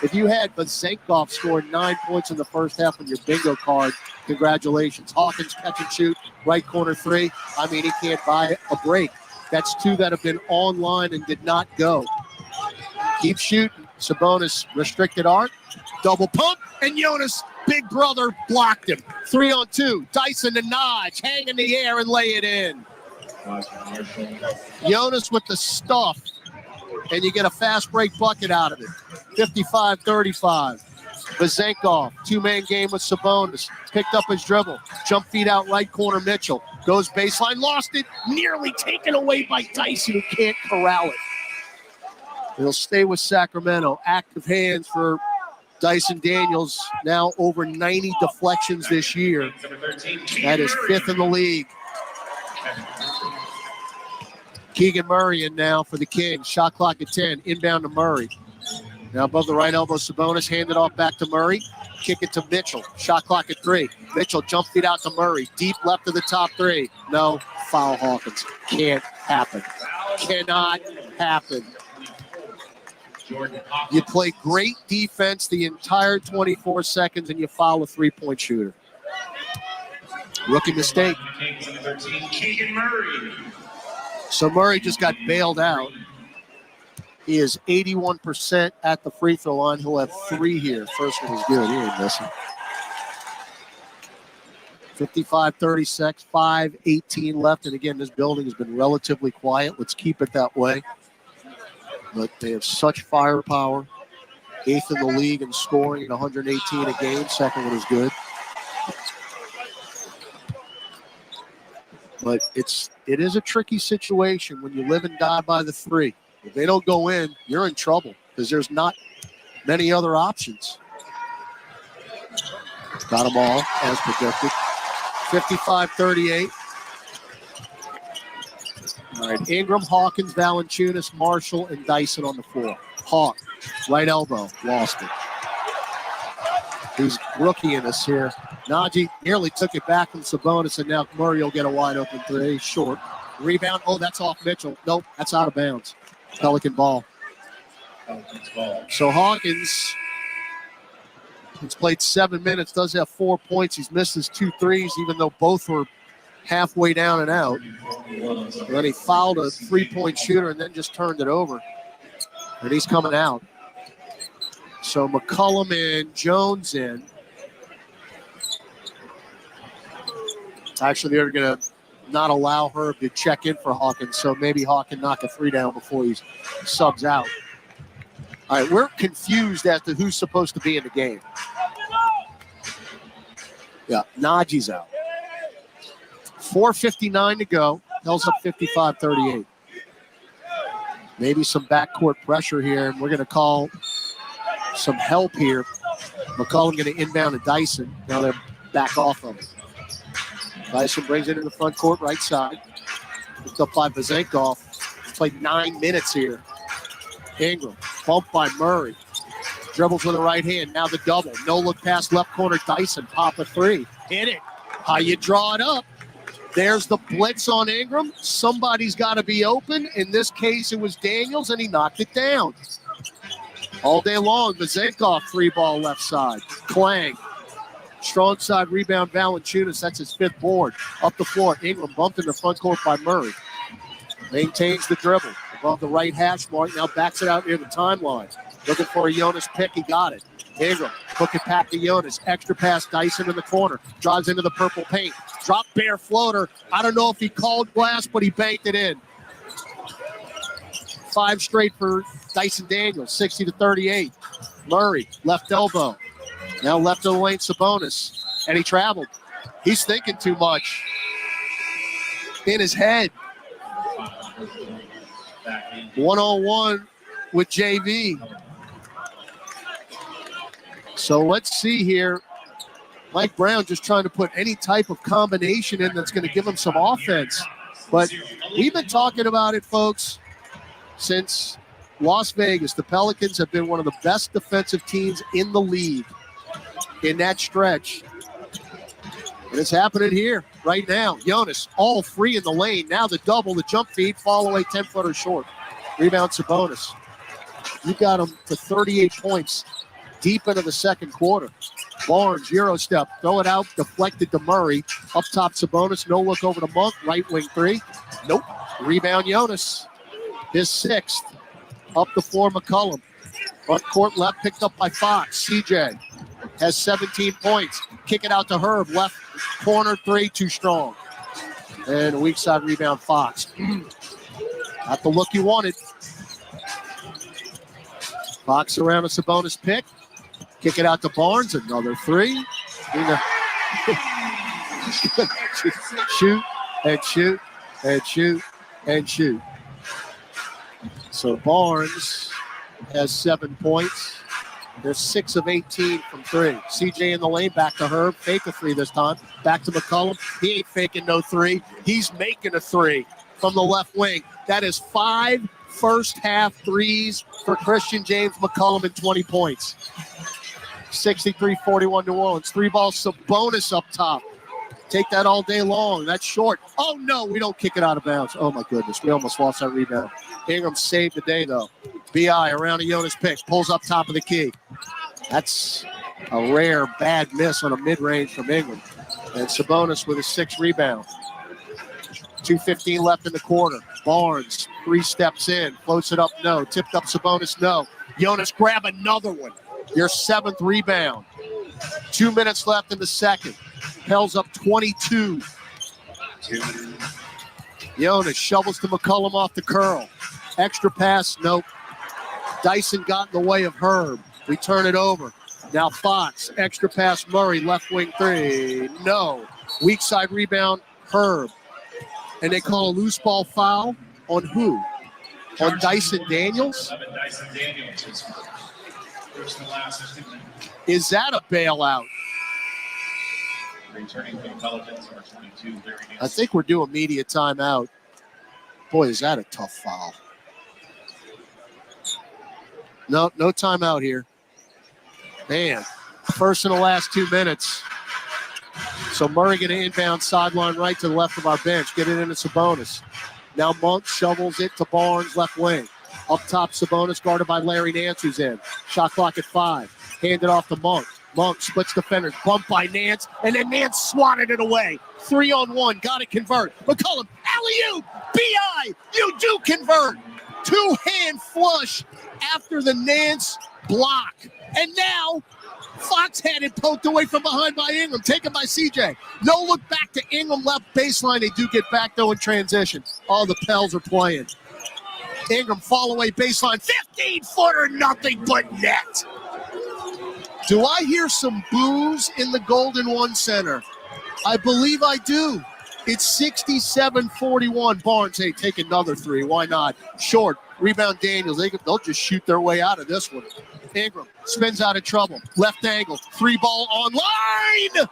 If you had Vezenkov score 9 points in the first half on your bingo card, congratulations. Hawkins catch and shoot, right corner 3. I mean, he can't buy a break. That's 2 that have been online and did not go. Keep shooting. Sabonis restricted arc, double pump, and Jonas, big brother, blocked him. 3-on-2. Dyson to Naj, hang in the air and lay it in. Jonas with the stuff, and you get a fast break bucket out of it. 55-35. Vezenkov, 2-man game with Sabonis. Picked up his dribble. Jump feed out right corner Mitchell. Goes baseline, lost it. Nearly taken away by Dyson, who can't corral it. He'll stay with Sacramento. Active hands for Dyson Daniels. Now over 90 deflections this year. That is 5th in the league. Keegan Murray in now for the Kings. Shot clock at 10. Inbound to Murray. Now above the right elbow, Sabonis handed off back to Murray. Kick it to Mitchell. Shot clock at 3. Mitchell jump feed out to Murray. Deep left of the top 3. No. Foul Hawkins. Can't happen. Cannot happen. You play great defense the entire 24 seconds and you foul a 3-point shooter. Rookie mistake. So Murray just got bailed out. He is 81% at the free throw line. He'll have 3 here. First one is good. He ain't missing. 55-36, 5:18 left. And again, this building has been relatively quiet. Let's keep it that way. But they have such firepower. 8th in the league in scoring at 118 a game. Second one is good. But it is a tricky situation when you live and die by the 3. If they don't go in, you're in trouble because there's not many other options. Got them all as predicted. 55-38. All right, Ingram, Hawkins, Valanciunas, Marshall, and Dyson on the floor. Hawk, right elbow, lost it. He's rookie in us here. Najee nearly took it back from Sabonis, and now Murray will get a wide open 3. Short. Rebound. Oh, that's off Mitchell. Nope, that's out of bounds. Pelican ball. So Hawkins, he's played 7 minutes, does have 4 points. He's missed his 2 threes, even though both were halfway down and out. And then he fouled a 3-point shooter and then just turned it over. And he's coming out. So McCollum in, Jones in. Actually, they're going to not allow her to check in for Hawkins, so maybe Hawk can knock a 3 down before he subs out. All right, we're confused as to who's supposed to be in the game. Yeah, Najee's out. 4:59 to go. Pels up 55-38. Maybe some backcourt pressure here, and we're going to call some help here. McCollum going to inbound to Dyson. Now they're back off of it. Dyson brings it in the front court, right side. Picked up by Vezenkov. Played 9 minutes here. Ingram, bumped by Murray. Dribbles with the right hand. Now the double. No look pass left corner. Dyson, pop a three. Hit it. How you draw it up. There's the blitz on Ingram. Somebody's got to be open. In this case, it was Daniels, and he knocked it down. All day long, Vezenkov, 3-ball left side. Clang. Strong side rebound, Valanciunas. That's his 5th board. Up the floor. Ingram bumped in the front court by Murray. Maintains the dribble. Above the right hash mark. Now backs it out near the timeline. Looking for a Jonas pick. He got it. Ingram, hook it back to Jonas. Extra pass, Dyson in the corner. Drives into the purple paint. Drop bare floater. I don't know if he called glass, but he banked it in. 5 straight for Dyson Daniels, 60-38. Murray, left elbow. Now left of the lane, Sabonis. And he traveled. He's thinking too much. In his head. 1-on-1 with JV. So let's see here. Mike Brown just trying to put any type of combination in that's going to give him some offense. But we've been talking about it, folks, since Las Vegas. The Pelicans have been one of the best defensive teams in the league in that stretch. And it's happening here right now. Jonas, all free in the lane. Now the double, the jump feed, fall away 10-footer short. Rebound Sabonis. You got him to 38 points deep into the second quarter. Barnes, Euro step, throw it out, deflected to Murray. Up top, Sabonis, no look over to Monk, right wing 3. Nope. Rebound Jonas. His 6th. Up the floor, McCollum. Front court left, picked up by Fox. CJ has 17 points. Kick it out to Herb. Left corner 3, too strong. And a weak side rebound, Fox. Not the look you wanted. Fox around a Sabonis pick. Kick it out to Barnes. Another 3. Shoot and shoot and shoot and shoot. So Barnes has 7 points. They're 6 of 18 from 3. CJ in the lane, back to Herb. Fake a 3 this time. Back to McCollum. He ain't faking no 3. He's making a 3 from the left wing. That is 5 first-half threes for Christian James McCollum and 20 points. 63-41 New Orleans. 3-ball Sabonis up top. Take that all day long. That's short. Oh, no, we don't kick it out of bounds. Oh, my goodness. We almost lost that rebound. Ingram saved the day, though. B.I. around a Jonas pick. Pulls up top of the key. That's a rare bad miss on a mid-range from Ingram. And Sabonis with a 6th rebound. 2:15 left in the quarter. Barnes, 3 steps in. Floats it up, no. Tipped up Sabonis, no. Jonas, grab another one. Your 7th rebound. 2 minutes left in the second. Pels up 22. Jonas shovels to McCollum off the curl. Extra pass, nope. Dyson got in the way of Herb. We turn it over. Now Fox, extra pass Murray, left wing 3. No. Weak side rebound, Herb. And they call a loose ball foul on who? On Dyson Daniels? Is that a bailout? I think we're doing media timeout. Boy, is that a tough foul. No timeout here. Man, first in the last 2 minutes. So Murray going to inbound sideline right to the left of our bench. Get it into Sabonis. Now Monk shovels it to Barnes, left wing. Up top, Sabonis guarded by Larry Nance, who's in. Shot clock at 5. Hand it off to Monk. Monk splits defenders. Bumped by Nance, and then Nance swatted it away. 3-on-1. Got to convert. McCollum, alley-oop. B.I. You do convert. 2-hand flush after the Nance block. And now Fox had it poked away from behind by Ingram, taken by CJ. No look back to Ingram, left baseline. They do get back, though, in transition. All the Pels are playing. Ingram, fall away baseline. 15-footer, nothing but net. Do I hear some boos in the Golden One Center? I believe I do. It's 67-41. Barnes, hey, take another three. Why not? Short. Rebound Daniels. They'll just shoot their way out of this one. Ingram spins out of trouble. Left angle. 3-ball online.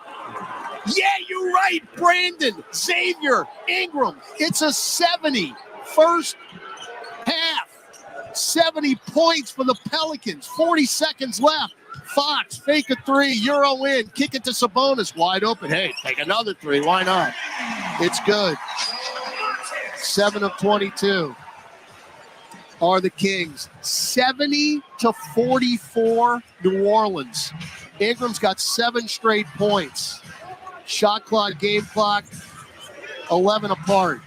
Yeah, you're right, Brandon. Xavier. Ingram. It's a 70 first half. 70 points for the Pelicans. 40 seconds left. Fox, fake a three, Euro in, kick it to Sabonis, wide open. Hey, take another three, why not? It's good. 7 of 22 are the Kings. 70-44 New Orleans. Ingram's got 7 straight points. Shot clock, game clock, 11 apart.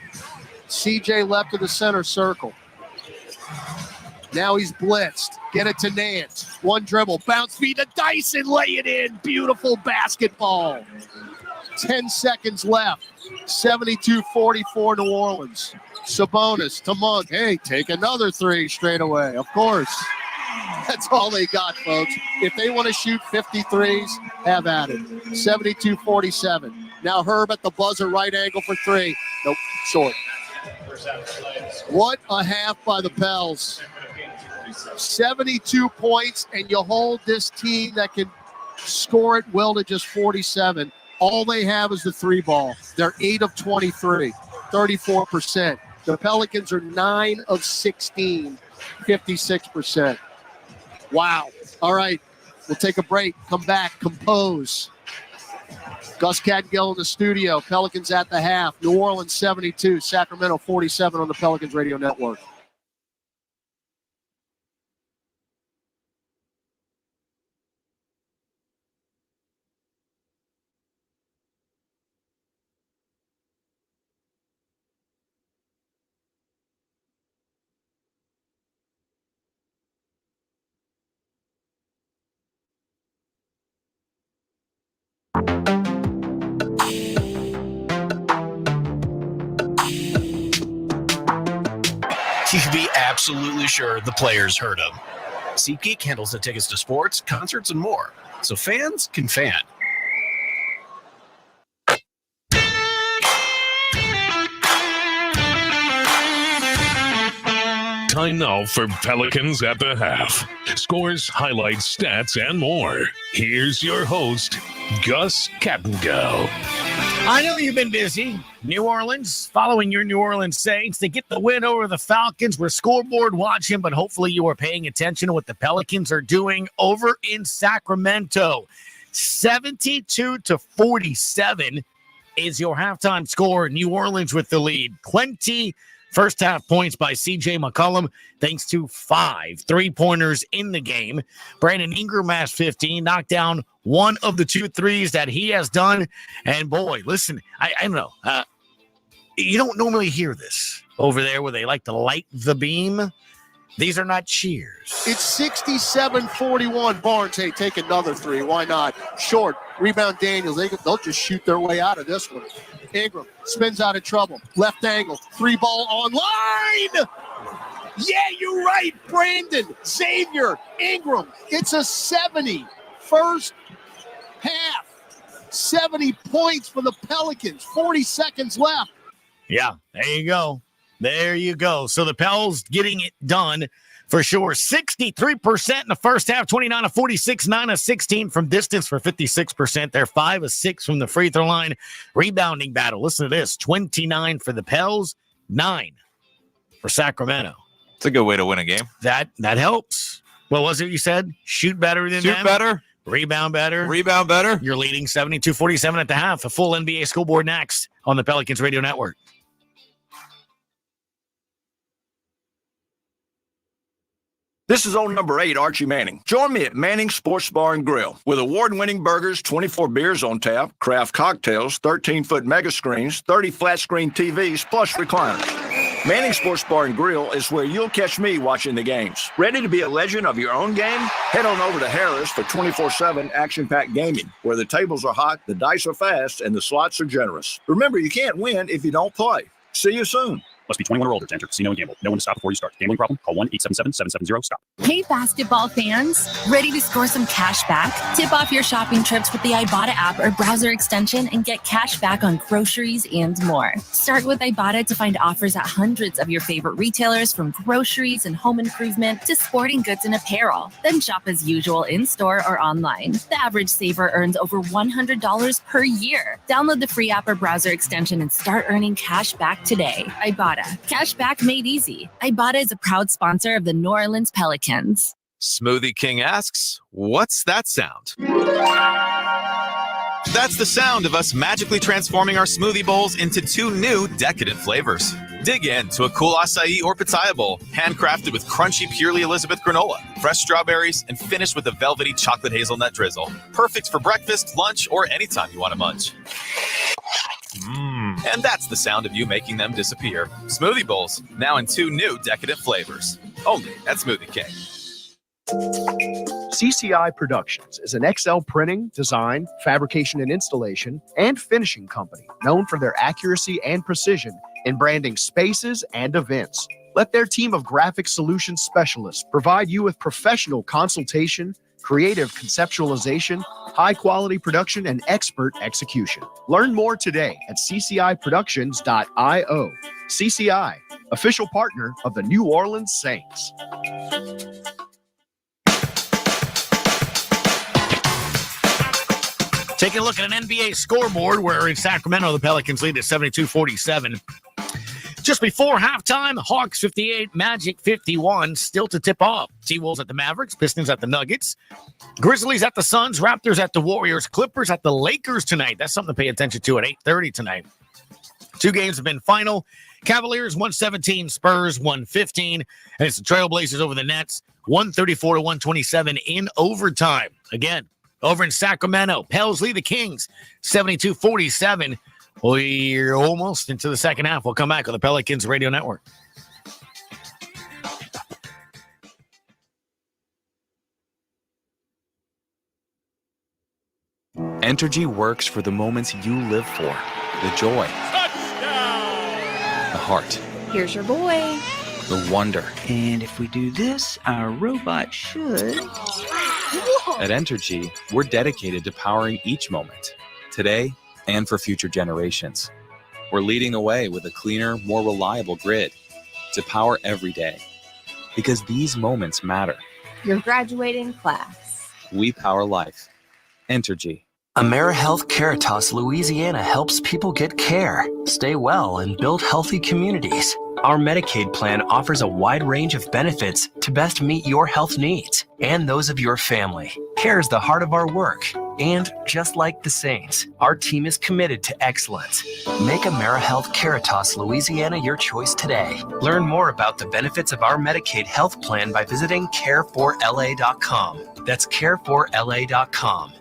CJ left of the center circle. Now he's blitzed. Get it to Nance. One dribble. Bounce feed to Dyson. Lay it in. Beautiful basketball. 10 seconds left. 72-44 New Orleans. Sabonis to Monk. Hey, take another three straight away. Of course. That's all they got, folks. If they want to shoot 53s, have at it. 72-47. Now Herb at the buzzer, right angle for three. Nope, short. What a half by the Pels. 72 points, and you hold this team that can score at will to just 47. All they have is the 3-ball. They're 8 of 23, 34%. The Pelicans are 9 of 16, 56%. Wow. All right, we'll take a break, come back, compose. Gus Cadgill in the studio. Pelicans at the half. New Orleans 72, Sacramento 47 on the Pelicans Radio Network. You can be absolutely sure the players heard him. SeatGeek handles the tickets to sports, concerts, and more, so fans can fan. Time now for Pelicans at the half. Scores, highlights, stats, and more. Here's your host, Gus Cadgill. I know you've been busy. New Orleans, following your New Orleans Saints. They get the win over the Falcons. We're scoreboard watching, but hopefully you are paying attention to what the Pelicans are doing over in Sacramento. 72-47 is your halftime score. New Orleans with the lead. 20 first half points by C.J. McCollum, thanks to 5 3-pointers in the game. Brandon Ingram has 15, knocked down one of the 2 threes that he has done. And boy, listen, I don't know. You don't normally hear this over there where they like to light the beam. These are not cheers. It's 67-41. Barnes, hey, take another three. Why not? Short. Rebound Daniels. They'll just shoot their way out of this one. Ingram spins out of trouble. Left angle. 3-ball online. Yeah, you're right, Brandon. Xavier. Ingram. It's a 70 first half. 70 points for the Pelicans. 40 seconds left. Yeah, there you go. There you go. So the Pels getting it done for sure. 63% in the first half, 29 of 46, 9 of 16 from distance for 56%. They're 5 of 6 from the free throw line. Rebounding battle. Listen to this. 29 for the Pels, 9 for Sacramento. It's a good way to win a game. That helps. What was it you said? Shoot better than them? Shoot better. Rebound better. Rebound better. You're leading 72-47 at the half. A full NBA scoreboard next on the Pelicans Radio Network. This is old number 8, Archie Manning. Join me at Manning's Sports Bar and Grill. With award-winning burgers, 24 beers on tap, craft cocktails, 13-foot mega screens, 30 flat-screen TVs, plus recliners. Manning's Sports Bar and Grill is where you'll catch me watching the games. Ready to be a legend of your own game? Head on over to Harris for 24/7 action-packed gaming, where the tables are hot, the dice are fast, and the slots are generous. Remember, you can't win if you don't play. See you soon. Must be 21 or older to enter casino and gamble. Know when to stop before you start. Gambling problem? Call 1-877-770-STOP. Hey, basketball fans. Ready to score some cash back? Tip off your shopping trips with the Ibotta app or browser extension and get cash back on groceries and more. Start with Ibotta to find offers at hundreds of your favorite retailers, from groceries and home improvement to sporting goods and apparel. Then shop as usual in-store or online. The average saver earns over $100 per year. Download the free app or browser extension and start earning cash back today. Ibotta. Cash back made easy. Ibotta is a proud sponsor of the New Orleans Pelicans. Smoothie King asks, what's that sound? That's the sound of us magically transforming our smoothie bowls into 2 new decadent flavors. Dig in to a cool acai or pitaya bowl, handcrafted with crunchy Purely Elizabeth granola, fresh strawberries, and finished with a velvety chocolate hazelnut drizzle. Perfect for breakfast, lunch, or anytime you want to munch. And that's the sound of you making them disappear. Smoothie bowls, now in 2 new decadent flavors. Only at Smoothie King. CCI Productions is an XL printing, design, fabrication and installation, and finishing company known for their accuracy and precision in branding spaces and events. Let their team of graphic solutions specialists provide you with professional consultation, creative conceptualization, high-quality production, and expert execution. Learn more today at cciproductions.io. CCI, official partner of the New Orleans Saints. Taking a look at an NBA scoreboard where in Sacramento, the Pelicans lead at 72-47. Just before halftime, Hawks 58, Magic 51, still to tip off. T-Wolves at the Mavericks, Pistons at the Nuggets, Grizzlies at the Suns, Raptors at the Warriors, Clippers at the Lakers tonight. That's something to pay attention to at 8:30 tonight. 2 games have been final. Cavaliers 117, Spurs 115, and it's the Trailblazers over the Nets 134-127 in overtime. Again, over in Sacramento, Pels lead the Kings 72-47. We're almost into the second half. We'll come back on the Pelicans Radio Network. Entergy works for the moments you live for. The joy. The heart. Here's your boy. The wonder. And if we do this, our robot should... At Entergy, we're dedicated to powering each moment, today and for future generations. We're leading the way with a cleaner, more reliable grid to power every day. Because these moments matter. Your graduating class. We power life. Entergy. AmeriHealth Caritas Louisiana helps people get care, stay well, and build healthy communities. Our Medicaid plan offers a wide range of benefits to best meet your health needs and those of your family. Care is the heart of our work. And just like the Saints, our team is committed to excellence. Make AmeriHealth Caritas Louisiana your choice today. Learn more about the benefits of our Medicaid health plan by visiting care4la.com. That's care4la.com.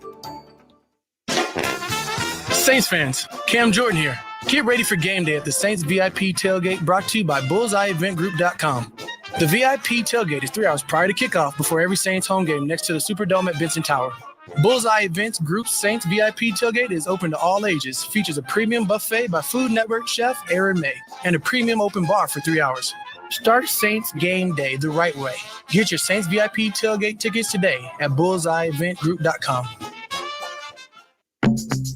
Saints fans, Cam Jordan here. Get ready for game day at the Saints VIP tailgate, brought to you by BullseyeEventGroup.com. The VIP tailgate is 3 hours prior to kickoff before every Saints home game next to the Superdome at Benson Tower. Bullseye Events Group's Saints VIP tailgate is open to all ages, features a premium buffet by Food Network chef Aaron May, and a premium open bar for 3 hours. Start Saints game day the right way. Get your Saints VIP tailgate tickets today at BullseyeEventGroup.com.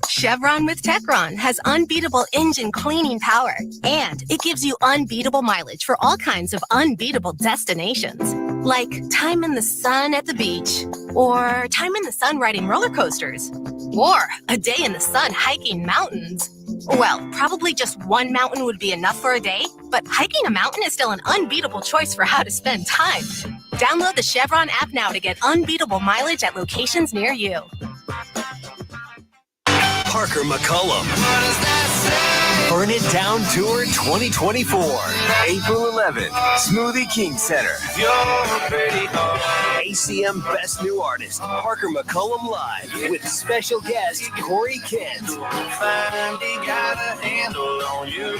Chevron with Techron has unbeatable engine cleaning power, and it gives you unbeatable mileage for all kinds of unbeatable destinations, like time in the sun at the beach, or time in the sun riding roller coasters, or a day in the sun hiking mountains. Well, probably just one mountain would be enough for a day, but hiking a mountain is still an unbeatable choice for how to spend time. Download the Chevron app now to get unbeatable mileage at locations near you. Parker McCullum. Burn It Down Tour 2024. April 11th, Smoothie King Center. ACM Best New Artist, Parker McCullum Live, with special guest Corey Kent. Finally got a handle on you.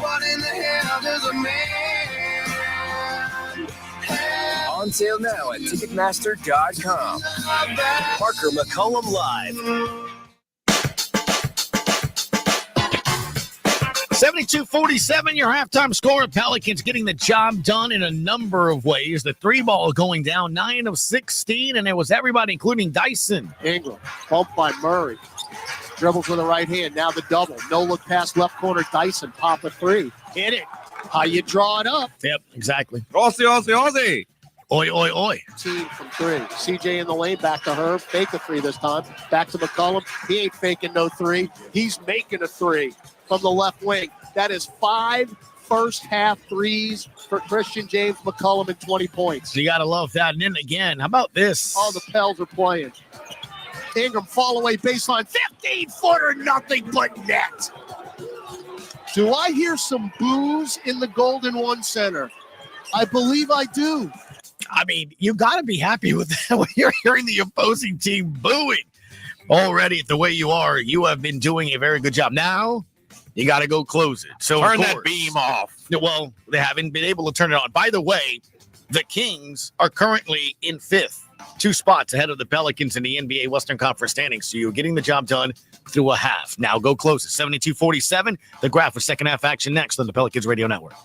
What in the hell does a man? On sale now at Ticketmaster.com. Parker McCullum Live. 72-47, your halftime score. Pelicans getting the job done in a number of ways. The three ball going down 9 of 16, and it was everybody, including Dyson. Ingram, bumped by Murray. Dribbles with the right hand. Now the double. No look pass left corner. Dyson, pop a three. Hit it. How you draw it up. Yep, exactly. Aussie. Oi, oi, oi. Team from three. CJ in the lane, back to Herb. Fake a three this time. Back to McCollum. He ain't faking no three. He's making a three from the left wing. That is 5 first-half threes for Christian James McCollum and 20 points. You got to love that. And then again, how about this? All the Pels are playing. Ingram, fall away baseline. 15-footer, nothing but net. Do I hear some boos in the Golden One Center? I believe I do. I mean, you got to be happy with that when you're hearing the opposing team booing. Already, the way you are, you have been doing a very good job. Now, you got to go close it. So turn that beam off. Well, they haven't been able to turn it on. By the way, the Kings are currently in 5th, 2 spots ahead of the Pelicans in the NBA Western Conference standings. So you're getting the job done through a half. Now go close it. 72-47. The graph for second half action next on the Pelicans Radio Network.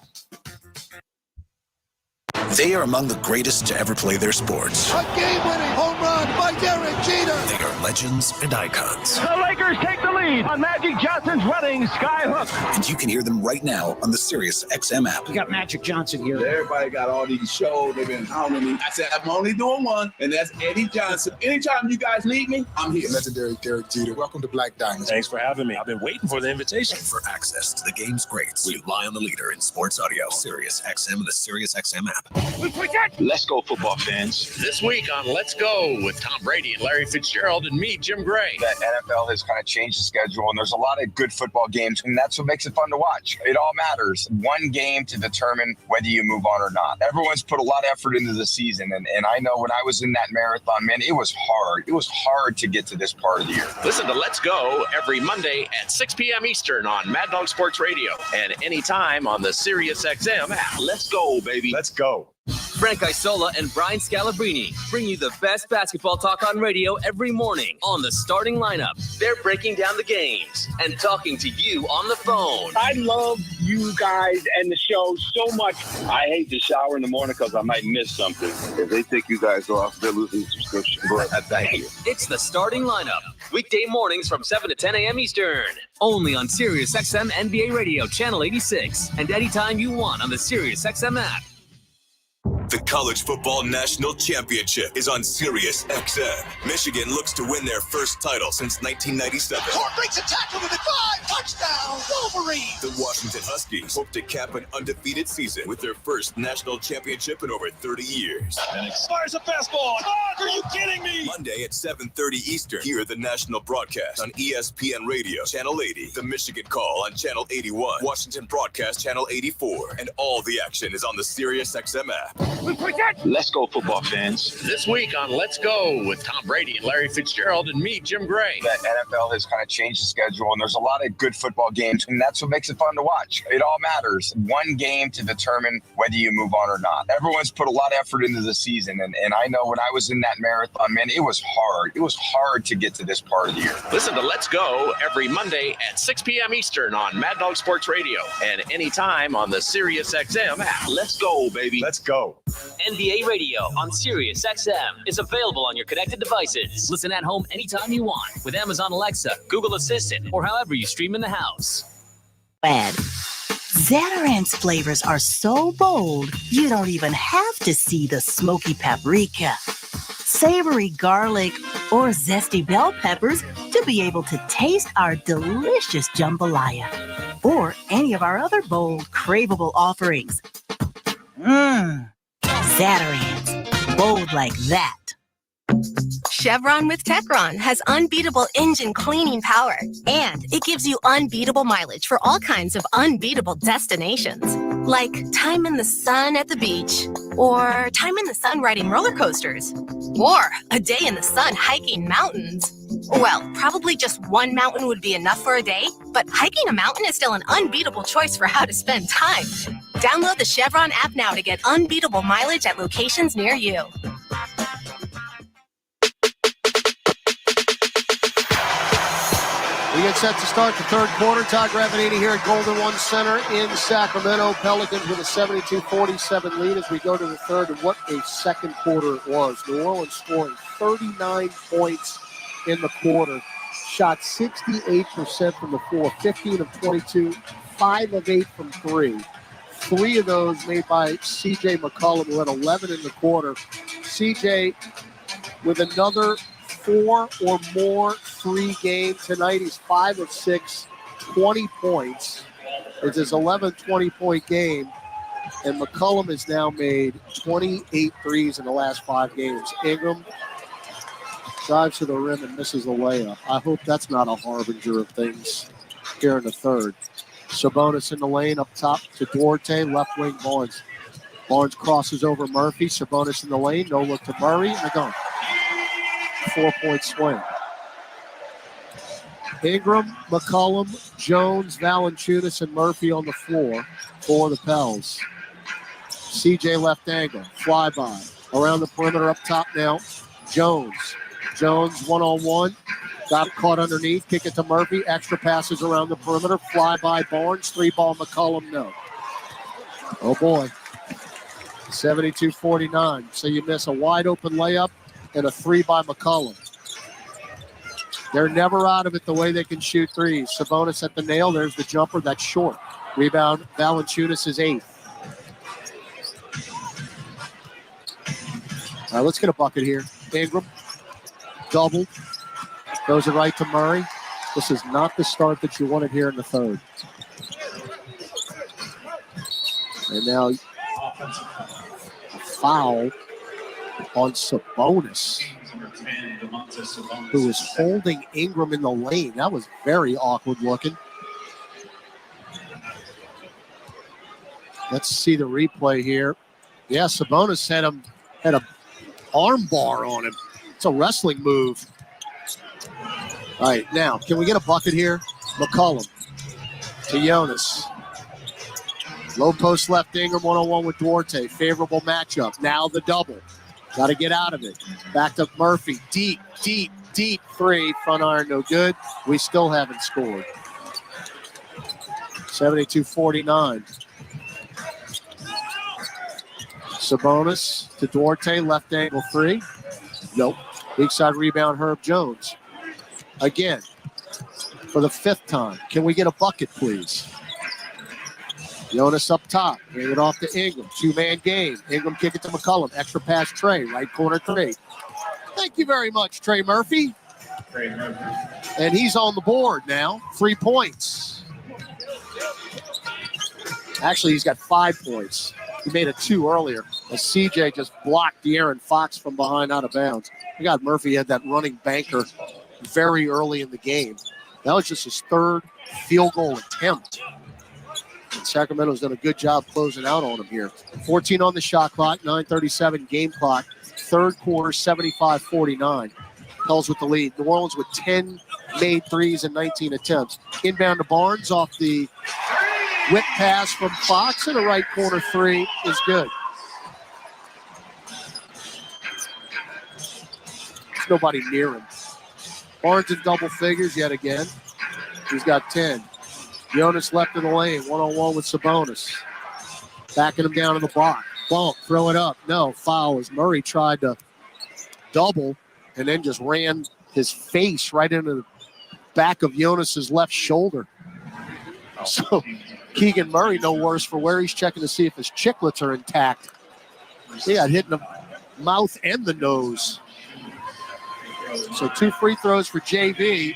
They are among the greatest to ever play their sports. A game-winning home run by Derek Jeter. They are legends and icons. The Lakers take the lead on Magic Johnson's running skyhook. And you can hear them right now on the Sirius XM app. We got Magic Johnson here. Everybody got all these shows. They've been hounding me. I said, I'm only doing one, and that's Eddie Johnson. Anytime you guys need me, I'm here. Legendary Derek Jeter. Welcome to Black Diamond. Thanks for having me. I've been waiting for the invitation. And for access to the game's greats, we rely on the leader in sports audio. Sirius XM and the Sirius XM app. Let's go, football fans. This week on Let's Go with Tom Brady and Larry Fitzgerald and me, Jim Gray. That NFL has kind of changed the schedule, and there's a lot of good football games, and that's what makes it fun to watch. It all matters. One game to determine whether you move on or not. Everyone's put a lot of effort into the season, and I know when I was in that marathon, man, it was hard. It was hard to get to this part of the year. Listen to Let's Go every Monday at 6 p.m. Eastern on Mad Dog Sports Radio and anytime on the Sirius XM app. Let's go, baby. Let's go. Frank Isola and Brian Scalabrine bring you the best basketball talk on radio every morning on the starting lineup. They're breaking down the games and talking to you on the phone. I love you guys and the show so much. I hate to shower in the morning because I might miss something. If they take you guys off, they're losing subscription. Thank you. It's the starting lineup. Weekday mornings from 7 to 10 a.m. Eastern. Only on Sirius XM NBA Radio, Channel 86. And anytime you want on the Sirius XM app. The College Football National Championship is on Sirius XM. Michigan looks to win their first title since 1997. Hart breaks a tackle to the 5. Touchdown, Wolverine. The Washington Huskies hope to cap an undefeated season with their first national championship in over 30 years. Penix fires a fastball. Are you kidding me? Monday at 7:30 Eastern. Hear the national broadcast on ESPN Radio, Channel 80. The Michigan Call on Channel 81. Washington Broadcast Channel 84. And all the action is on the Sirius XM app. Let's go, football fans. This week on Let's Go with Tom Brady and Larry Fitzgerald and me, Jim Gray. That NFL has kind of changed the schedule, and there's a lot of good football games, and that's what makes it fun to watch. It all matters. One game to determine whether you move on or not. Everyone's put a lot of effort into the season, and I know when I was in that marathon, man, it was hard. It was hard to get to this part of the year. Listen to Let's Go every Monday at 6 p.m. Eastern on Mad Dog Sports Radio and anytime on the Sirius XM app. Let's go, baby. Let's go. NBA Radio on Sirius XM is available on your connected devices. Listen at home anytime you want with Amazon Alexa, Google Assistant, or however you stream in the house. Bad. Zatarain's flavors are so bold, you don't even have to see the smoky paprika, savory garlic, or zesty bell peppers to be able to taste our delicious jambalaya or any of our other bold, craveable offerings. Zatarain's, bold like that. Chevron with Techron has unbeatable engine cleaning power, and it gives you unbeatable mileage for all kinds of unbeatable destinations, like time in the sun at the beach, or time in the sun riding roller coasters, or a day in the sun hiking mountains. Well, probably just one mountain would be enough for a day, but hiking a mountain is still an unbeatable choice for how to spend time. Download the Chevron app now to get unbeatable mileage at locations near you. We We get set to start the third quarter. Todd Gravitini here at Golden One Center in Sacramento. Pelicans with a 72-47 lead as we go to the third. And what a second quarter it was. New Orleans scoring 39 points in the quarter. Shot 68% from the floor, 15 of 22, 5 of 8 from 3. 3 of those made by C.J. McCollum, who had 11 in the quarter. C.J. with another 4 or more 3 game tonight. He's 5 of 6, 20 points. It's his 11th 20-point game. And McCollum has now made 28 threes in the last 5 games. Ingram drives to the rim and misses a layup. I hope that's not a harbinger of things here in the third. Sabonis in the lane up top to Duarte, left wing Barnes. Barnes crosses over Murphy. Sabonis in the lane, no look to Murray, and they're gone. 4-point swing. Ingram, McCollum, Jones, Valanciunas, and Murphy on the floor for the Pels. CJ left angle, flyby. Around the perimeter up top now, Jones. Jones one-on-one, got caught underneath, kick it to Murphy, extra passes around the perimeter, fly by Barnes, 3-ball McCollum, no. Oh boy, 72-49, so you miss a wide open layup and a 3 by McCollum. They're never out of it the way they can shoot threes. Sabonis at the nail, there's the jumper, that's short. Rebound, Valanciunas is 8th. All right, let's get a bucket here. Ingram. Double. Goes it right to Murray. This is not the start that you wanted here in the third. And now foul on Sabonis, who is holding Ingram in the lane. That was very awkward looking. Let's see the replay here. Yeah, Sabonis had a arm bar on him. It's a wrestling move. All right, now, can we get a bucket here? McCollum to Jonas. Low post left, Ingram one-on-one with Duarte. Favorable matchup. Now the double. Got to get out of it. Back to Murphy. Deep, deep, deep 3. Front iron, no good. We still haven't scored. 72-49. Sabonis to Duarte. Left angle 3. Nope. Weak side rebound, Herb Jones. Again, for the 5th time. Can we get a bucket, please? Jonas up top. Bring it off to Ingram. 2-man game. Ingram kick it to McCollum. Extra pass, Trey. Right corner, 3. Thank you very much, Trey Murphy. And he's on the board now. 3 points. Actually, he's got 5 points. He made a 2 earlier as CJ just blocked De'Aaron Fox from behind out of bounds. I got Murphy had that running banker very early in the game. That was just his 3rd field goal attempt. And Sacramento's done a good job closing out on him here. 14 on the shot clock, 9:37 game clock. Third quarter, 75-49. Pels with the lead. New Orleans with 10 made threes and 19 attempts. Inbound to Barnes off the whip pass from Fox, and a right corner 3 is good. There's nobody near him. Barnes in double figures yet again. He's got 10. Jonas left in the lane, one-on-one with Sabonis. Backing him down to the block. Bump, throw it up. No, foul as Murray tried to double and then just ran his face right into the back of Jonas's left shoulder. So Keegan Murray no worse for wear. He's checking to see if his chiclets are intact. He got hit in the mouth and the nose. So 2 free throws for JV.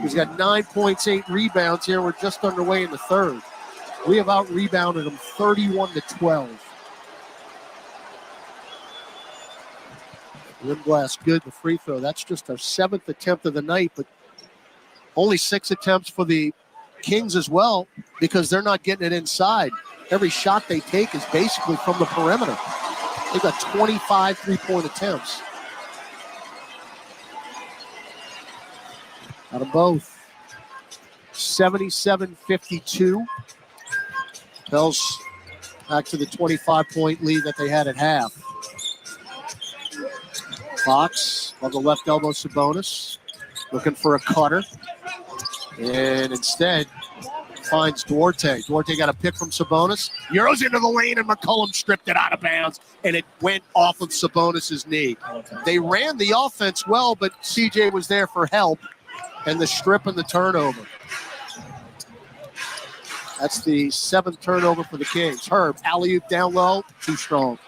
He's got 9 points, 8 rebounds here. We're just underway in the third. We have out-rebounded him 31-12. Lindglass good, the free throw. That's just our 7th attempt of the night, but only 6 attempts for the Kings as well because they're not getting it inside. Every shot they take is basically from the perimeter. They've got 25 three-point attempts. Out of both. 77-52. Pels back to the 25-point lead that they had at half. Fox on the left elbow, Sabonis looking for a cutter. And instead finds Duarte. Duarte got a pick from Sabonis. Euros into the lane, and McCollum stripped it out of bounds, and it went off of Sabonis' knee. They ran the offense well, but CJ was there for help, and the strip and the turnover. That's the 7th turnover for the Kings. Herb, alley-oop down low, too strong.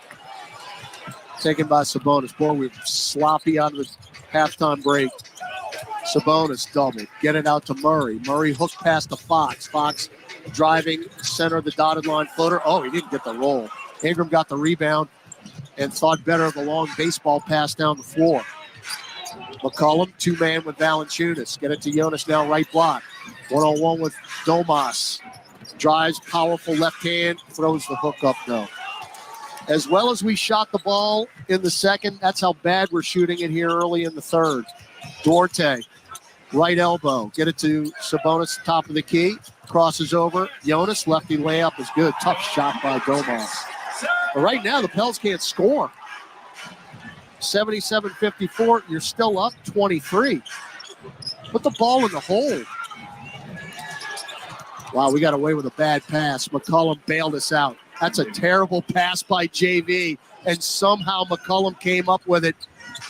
Taken by Sabonis. Boy, we were sloppy out of the halftime break. Sabonis doubled. Get it out to Murray. Murray hooked past to Fox. Fox driving center of the dotted line floater. Oh, he didn't get the roll. Ingram got the rebound and thought better of the long baseball pass down the floor. McCollum, 2-man with Valanciunas. Get it to Jonas now, right block. 1-on-1 with Domas. Drives, powerful left hand, throws the hook up, no. As well as we shot the ball in the second, that's how bad we're shooting it here early in the third. Duarte, right elbow. Get it to Sabonis, top of the key. Crosses over. Jonas, lefty layup is good. Tough shot by Domas. But right now, the Pels can't score. 77-54. You're still up 23. Put the ball in the hole. Wow, we got away with a bad pass. McCollum bailed us out. That's a terrible pass by JV. And somehow McCollum came up with it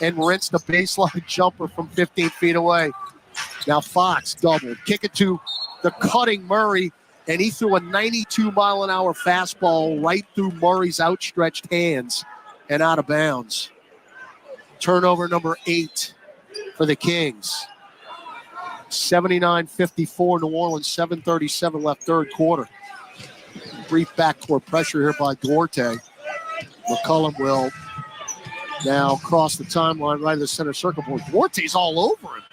and rinsed a baseline jumper from 15 feet away. Now Fox doubled. Kick it to the cutting Murray, and he threw a 92-mile-an-hour fastball right through Murray's outstretched hands and out of bounds. Turnover number 8 for the Kings. 79-54 New Orleans, 7:37 left third quarter. Brief backcourt pressure here by Duarte. McCollum will now cross the timeline right of the center circle board. Duarte's all over him.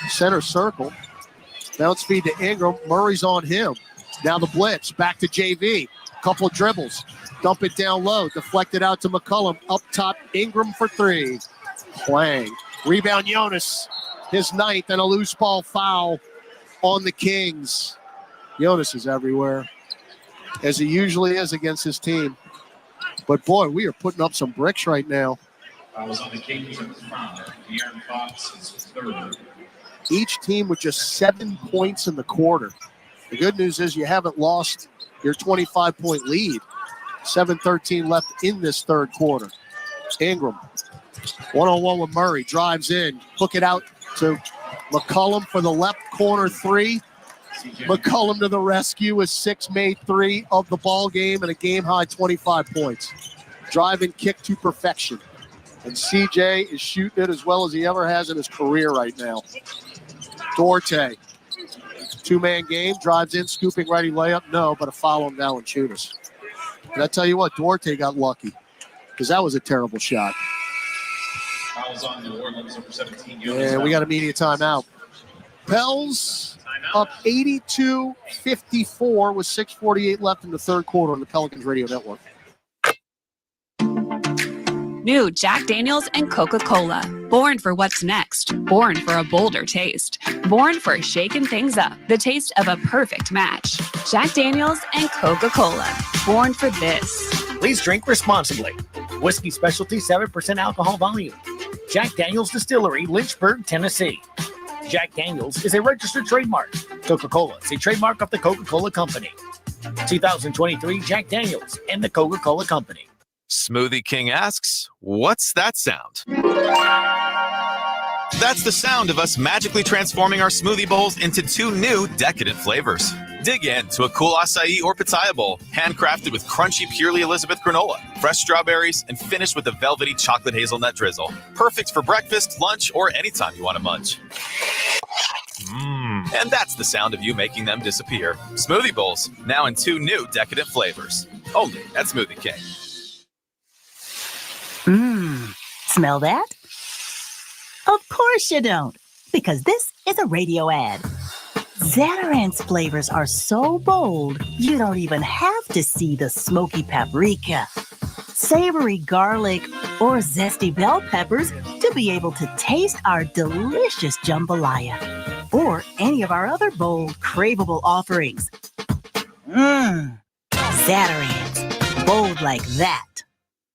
Center circle. Bounce feed to Ingram. Murray's on him. Now the blitz. Back to JV. Couple of dribbles. Dump it down low. Deflected out to McCollum. Up top, Ingram for 3. Clang. Rebound Jonas. His 9th, and a loose ball foul on the Kings. Jonas is everywhere, as he usually is against his team. But boy, we are putting up some bricks right now. I was on the Kings and foul. De'Aaron Fox is 3rd. Each team with just 7 points in the quarter. The good news is you haven't lost your 25-point lead. 7:13 left in this third quarter. Ingram, 1-on-1 with Murray, drives in, hook it out to McCollum for the left corner 3. McCollum to the rescue with 6 made 3 of the ball game and a game-high 25 points. Drive and kick to perfection. And CJ is shooting it as well as he ever has in his career right now. Duarte, 2-man game, drives in, scooping righty layup. No, but a foul on Valanciunas. And I tell you what, Duarte got lucky because that was a terrible shot. Fouls on New Orleans, number 17. And we got immediate timeout. Pels up 82-54 with 6:48 left in the third quarter on the Pelicans Radio Network. New Jack Daniels and Coca-Cola. Born for what's next. Born for a bolder taste. Born for shaking things up. The taste of a perfect match. Jack Daniels and Coca-Cola. Born for this. Please drink responsibly. Whiskey Specialty, 7% alcohol volume. Jack Daniels Distillery, Lynchburg, Tennessee. Jack Daniels is a registered trademark. Coca-Cola is a trademark of the Coca-Cola Company. 2023 Jack Daniels and the Coca-Cola Company. Smoothie King asks, what's that sound? That's the sound of us magically transforming our smoothie bowls into 2 new decadent flavors. Dig in to a cool acai or pitaya bowl, handcrafted with crunchy Purely Elizabeth granola, fresh strawberries, and finished with a velvety chocolate hazelnut drizzle. Perfect for breakfast, lunch, or anytime you want to munch. And that's the sound of you making them disappear. Smoothie bowls, now in 2 new decadent flavors. Only at Smoothie King. Smell that? Of course you don't, because this is a radio ad. Zatarain's flavors are so bold, you don't even have to see the smoky paprika, savory garlic, or zesty bell peppers to be able to taste our delicious jambalaya or any of our other bold, craveable offerings. Zatarain's, bold like that.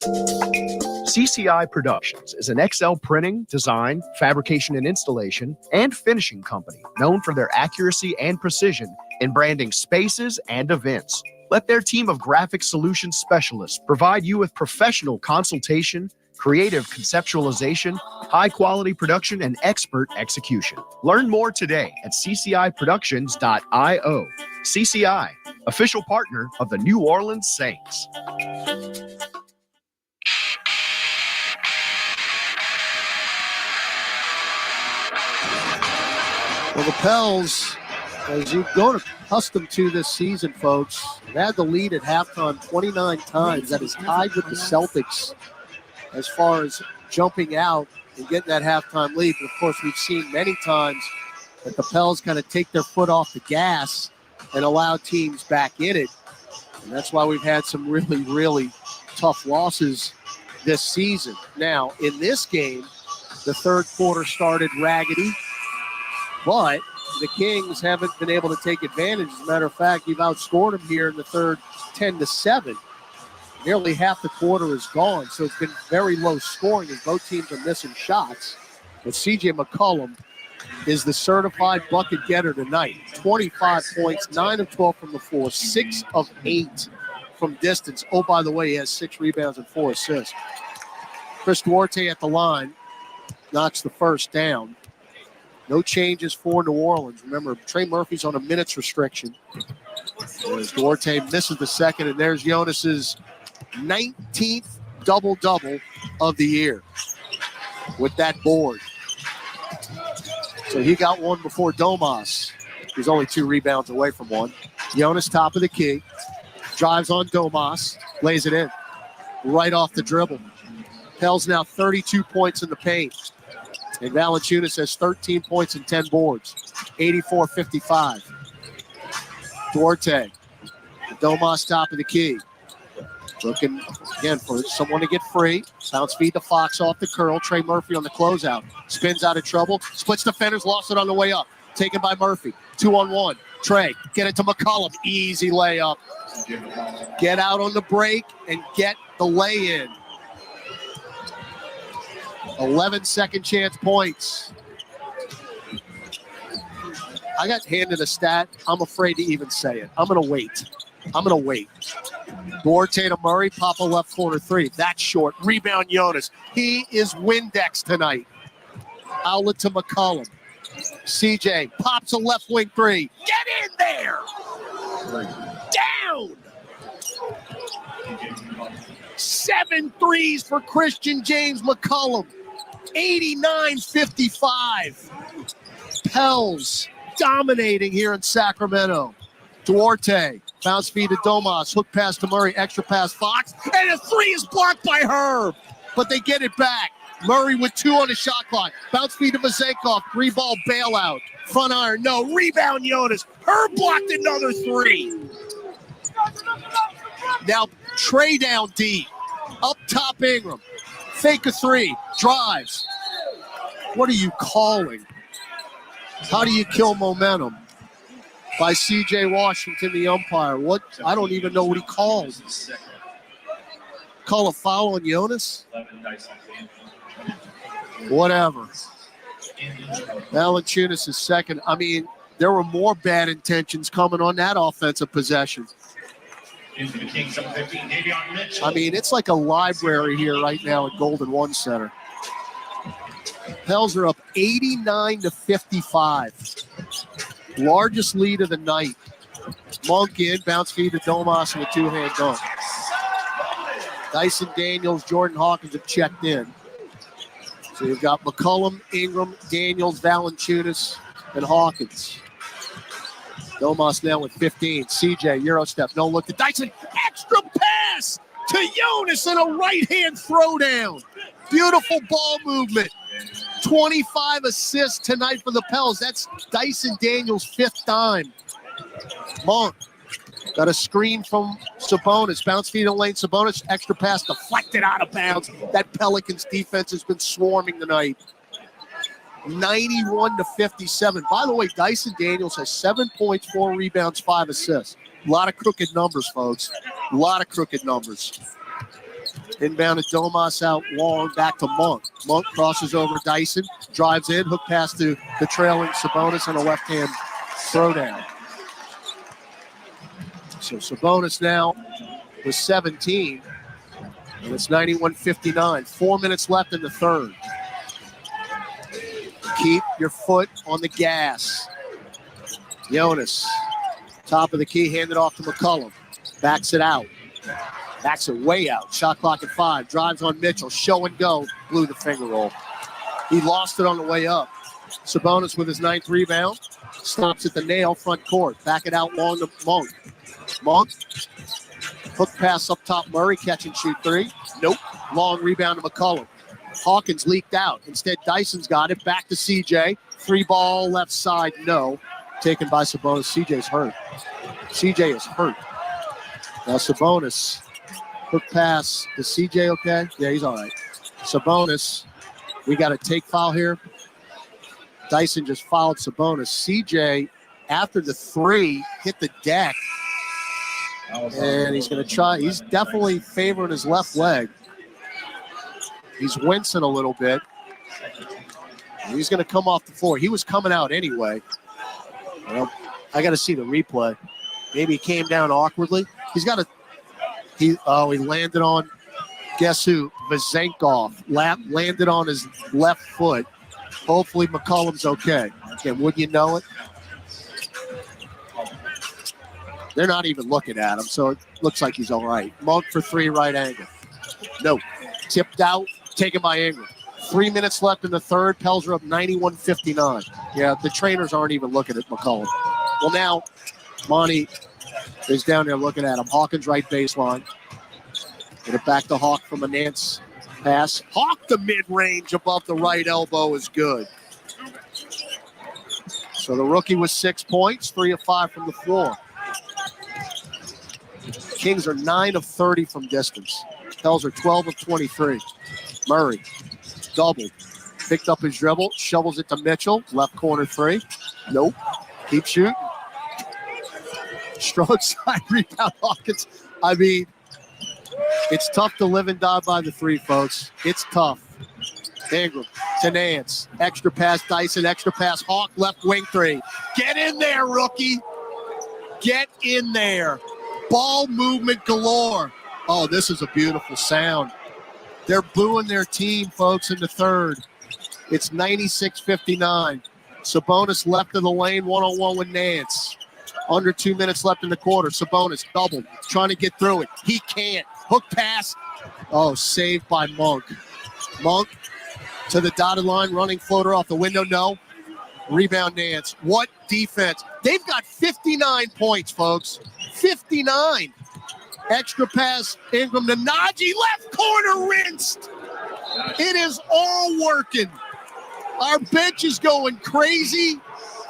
CCI Productions is an XL printing, design, fabrication and installation, and finishing company known for their accuracy and precision in branding spaces and events. Let their team of graphic solutions specialists provide you with professional consultation, creative conceptualization, high-quality production, and expert execution. Learn more today at cciproductions.io. CCI, official partner of the New Orleans Saints. Well, the Pels, as you've grown accustomed to this season, folks, have had the lead at halftime 29 times. That is tied with the Celtics as far as jumping out and getting that halftime lead. But, of course, we've seen many times that the Pels kind of take their foot off the gas and allow teams back in it. And that's why we've had some really, really tough losses this season. Now, in this game, the third quarter started raggedy, but the Kings haven't been able to take advantage. As a matter of fact, you've outscored them here in the third 10-7. Nearly half the quarter is gone, so it's been very low scoring as both teams are missing shots. But C.J. McCollum is the certified bucket getter tonight. 25 points, 9 of 12 from the floor, 6 of 8 from distance. Oh, by the way, he has 6 rebounds and 4 assists. Chris Duarte at the line knocks the first down. No changes for New Orleans. Remember, Trey Murphy's on a minutes restriction. As Duarte misses the second, and there's Jonas's 19th double-double of the year with that board. So he got one before Domas, who's only 2 rebounds away from one. Jonas, top of the key, drives on Domas, lays it in, right off the dribble. Pels now 32 points in the paint. And Valanciunas has 13 points and 10 boards, 84-55. Duarte, Domas top of the key. Looking, again, for someone to get free. Bounce feed to Fox off the curl. Trey Murphy on the closeout. Spins out of trouble. Splits defenders, lost it on the way up. Taken by Murphy. 2-on-1. Trey, get it to McCollum. Easy layup. Get out on the break and get the lay-in. 11 second chance points. I got handed a stat. I'm afraid to even say it. I'm going to wait. Duarte to Murray, Papa left corner 3. That's short. Rebound Jonas. He is Windex tonight. Outlet to McCollum. CJ pops a left wing 3. Get in there. Down. 7 threes for Christian James McCollum. 89-55. Pels dominating here in Sacramento. Duarte, bounce feed to Domas, hook pass to Murray, extra pass Fox, and a 3 is blocked by Herb, but they get it back. Murray with 2 on the shot clock. Bounce feed to Mazenkov, 3-ball bailout. Front iron, no. Rebound Jonas. Herb blocked another 3. Now Trey down deep. Up top Ingram. Fake a 3. Drives. What are you calling? How do you kill momentum? By C.J. Washington, the umpire. What? I don't even know what he called. Call a foul on Jonas? Whatever. Valanciunas is second. I mean, there were more bad intentions coming on that offensive possession. I mean, it's like a library here right now at Golden One Center. Pels are up 89-55. Largest lead of the night. Monk in, bounce feed to Domas with a 2-hand dunk. Dyson Daniels, Jordan Hawkins have checked in. So you've got McCollum, Ingram, Daniels, Valanciunas, and Hawkins. Domas now with 15. CJ, Euro step, no look to Dyson. Extra pass to Jonas and a right-hand throwdown. Beautiful ball movement. 25 assists tonight for the Pels. That's Dyson Daniels' 5th time. Monk got a screen from Sabonis. Bounce feed in lane. Sabonis, extra pass deflected out of bounds. That Pelicans defense has been swarming tonight. 91-57. By the way, Dyson Daniels has 7 points, 4 rebounds, 5 assists. A lot of crooked numbers, folks. A lot of crooked numbers. Inbound to Domas out long, back to Monk. Monk crosses over Dyson, drives in, hook pass to the trailing Sabonis on a left-hand throwdown. So Sabonis now with 17, and it's 91-59. 4 minutes left in the third. Keep your foot on the gas. Jonas, top of the key, handed off to McCollum. Backs it out. Backs it way out. Shot clock at 5. Drives on Mitchell. Show and go. Blew the finger roll. He lost it on the way up. Sabonis with his 9th rebound. Stops at the nail, front court. Back it out long to Monk. Monk. Hook pass up top. Murray catch and shoot 3. Nope. Long rebound to McCollum. Hawkins leaked out. Instead, Dyson's got it. Back to CJ. 3 ball left side. No. Taken by Sabonis. CJ's hurt. CJ is hurt. Now Sabonis. Hook pass. Is CJ okay? Yeah, he's all right. Sabonis. We got a take foul here. Dyson just fouled Sabonis. CJ, after the 3, hit the deck. And he's going to try. He's definitely favoring his left leg. He's wincing a little bit. He's going to come off the floor. He was coming out anyway. Well, I got to see the replay. Maybe he came down awkwardly. He's got a. He landed on. Guess who? Vazenkov landed on his left foot. Hopefully McCollum's okay. And wouldn't you know it? They're not even looking at him, so it looks like he's all right. Monk for 3, right angle. No. Tipped out, taken by Ingram. 3 minutes left in the third. Pels are up 91-59. Yeah, the trainers aren't even looking at McCollum. Well, now Monty is down there looking at him. Hawkins right baseline. Get it back to Hawk from a Nance pass. Hawk the mid-range above the right elbow is good. So the rookie was 6 points, 3 of 5 from the floor. Kings are 9 of 30 from distance. Pels are 12 of 23. Murray, doubled. Picked up his dribble, shovels it to Mitchell. Left corner 3. Nope. Keep shooting. Strong side rebound Hawkins. I mean, it's tough to live and die by the 3, folks. It's tough. Ingram to Nance. Extra pass, Dyson. Extra pass, Hawk. Left wing 3. Get in there, rookie. Get in there. Ball movement galore. Oh, this is a beautiful sound. They're booing their team, folks, in the third. It's 96-59. Sabonis left of the lane, one-on-one with Nance. Under 2 minutes left in the quarter. Sabonis doubled, trying to get through it. He can't. Hook pass. Oh, saved by Monk. Monk to the dotted line, running floater off the window. No. Rebound Nance. What defense. They've got 59 points, folks. 59. Extra pass, Ingram to Najee. Left corner rinsed. It is all working. Our bench is going crazy.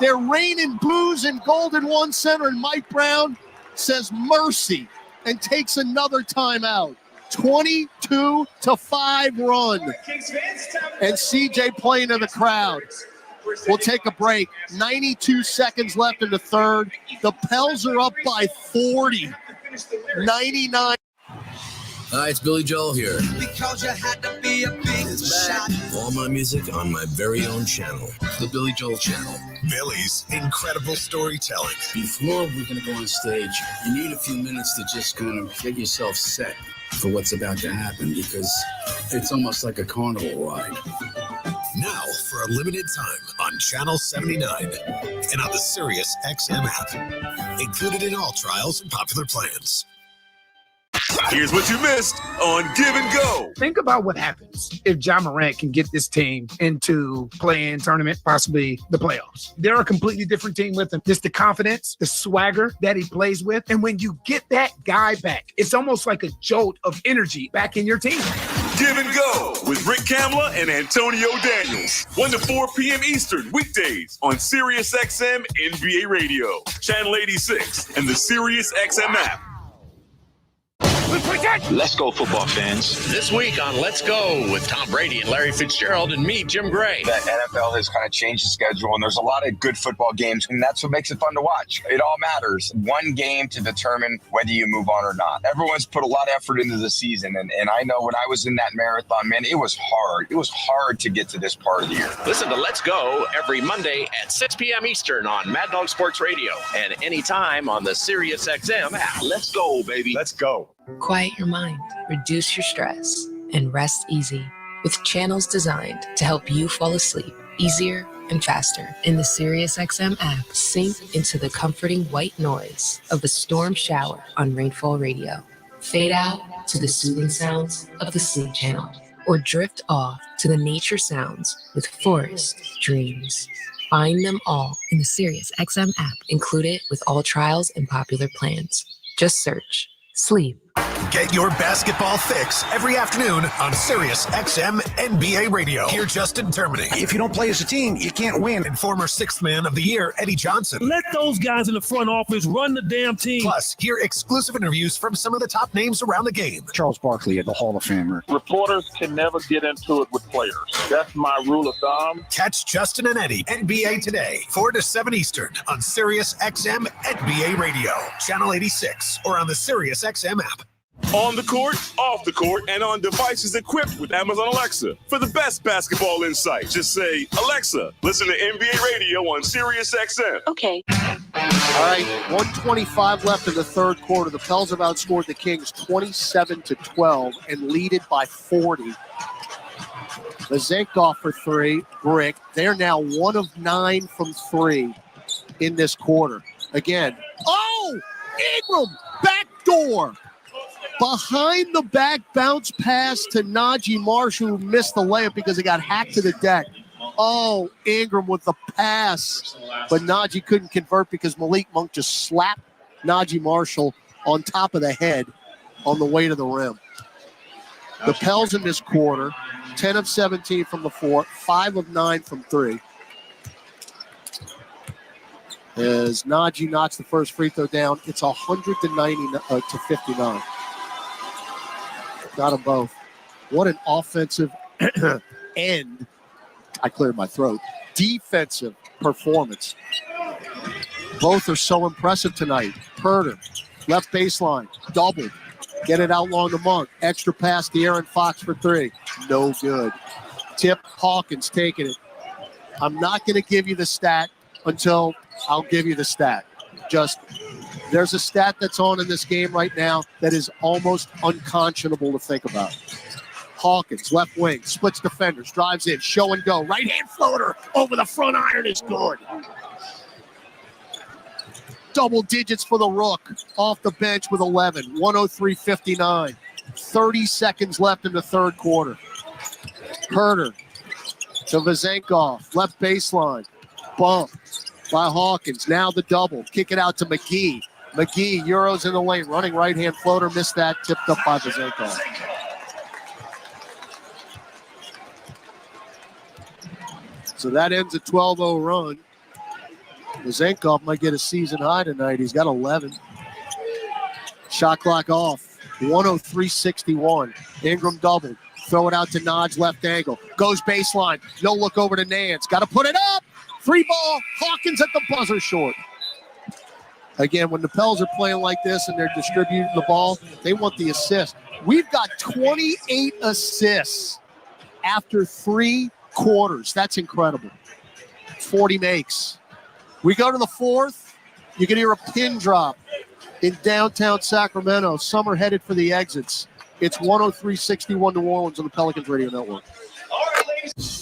They're raining booze in Golden One Center, and Mike Brown says mercy and takes another timeout. 22-5 run. And CJ playing to the crowd. We'll take a break. 92 seconds left in the third. The Pels are up by 40. 99. Hi, it's Billy Joel here. Because you had to be a big shot. All my music on my very own channel, the Billy Joel Channel. Billy's incredible storytelling. Before we're going to go on stage, you need a few minutes to just kind of get yourself set for what's about to happen, because it's almost like a carnival ride. Now for a limited time on Channel 79 and on the Sirius XM app. Included in all trials and popular plans. Here's what you missed on Give and Go. Think about what happens if Ja Morant can get this team into play-in tournament, possibly the playoffs. They're a completely different team with him. Just the confidence, the swagger that he plays with. And when you get that guy back, it's almost like a jolt of energy back in your team. Give and Go with Rick Kamla and Antonio Daniels. 1 to 4 p.m. Eastern weekdays on Sirius XM NBA Radio, Channel 86, and the Sirius XM app. Let's go, football fans. This week on Let's Go with Tom Brady and Larry Fitzgerald and me, Jim Gray. The NFL has kind of changed the schedule, and there's a lot of good football games, and that's what makes it fun to watch. It all matters. One game to determine whether you move on or not. Everyone's put a lot of effort into the season, and I know when I was in that marathon, man, it was hard. It was hard to get to this part of the year. Listen to Let's Go every Monday at 6 p.m. Eastern on Mad Dog Sports Radio and anytime on the SiriusXM app. Let's go, baby. Let's go. Quiet your mind, reduce your stress, and rest easy with channels designed to help you fall asleep easier and faster. In the SiriusXM app, sink into the comforting white noise of the storm shower on Rainfall Radio. Fade out to the soothing sounds of the Sleep Channel, or drift off to the nature sounds with Forest Dreams. Find them all in the SiriusXM app, included with all trials and popular plans. Just search Sleep. Get your basketball fix every afternoon on Sirius XM NBA Radio. Hear Justin Termini. If you don't play as a team, you can't win. And former sixth man of the year, Eddie Johnson. Let those guys in the front office run the damn team. Plus, hear exclusive interviews from some of the top names around the game. Charles Barkley, the Hall of Famer. Reporters can never get into it with players. That's my rule of thumb. Catch Justin and Eddie, NBA Today, 4 to 7 Eastern on Sirius XM NBA Radio, Channel 86, or on the Sirius XM app. On the court, off the court, and on devices equipped with Amazon Alexa. For the best basketball insight, just say, Alexa, listen to NBA Radio on Sirius XM. Okay. All right, 1:25 left in the third quarter. The Pels have outscored the Kings 27-12 and lead it by 40. Vezenkov for three, brick. They're now 1 of 9 from three in this quarter. Again, Ingram, backdoor. Behind the back bounce pass to Najee Marshall, who missed the layup because he got hacked to the deck. Ingram with the pass. But Najee couldn't convert because Malik Monk just slapped Najee Marshall on top of the head on the way to the rim. The Pels in this quarter, 10 of 17 from the floor, 5 of 9 from three. As Najee knocks the first free throw down, it's 100 to 59. Got them both. What an offensive and, I cleared my throat, defensive performance. Both are so impressive tonight. Herter, left baseline, doubled. Get it out long to Monk. Extra pass to Aaron Fox for three. No good. Tip, Hawkins taking it. I'm not going to give you the stat until I'll give you the stat. There's a stat that's on in this game right now that is almost unconscionable to think about. Hawkins, left wing, splits defenders, drives in, show and go. Right-hand floater over the front iron is good. Double digits for the Rook off the bench with 11, 103-59. 30 seconds left in the third quarter. Herter to Vezenkov, left baseline, bump by Hawkins. Now the double. Kick it out to McGee. McGee, Euros in the lane, running right-hand floater, missed that, tipped up by Vezenkov. So that ends a 12-0 run. Vezenkov might get a season high tonight. He's got 11. Shot clock off. 103-61. Ingram doubled. Throw it out to Nodge, left angle. Goes baseline. No look over to Nance. Got to put it up. Free ball. Hawkins at the buzzer short. Again, when the Pels are playing like this and they're distributing the ball, they want the assist. We've got 28 assists after 3 quarters. That's incredible. 40 makes. We go to the fourth. You can hear a pin drop in downtown Sacramento. Some are headed for the exits. It's 103-61 New Orleans on the Pelicans Radio Network.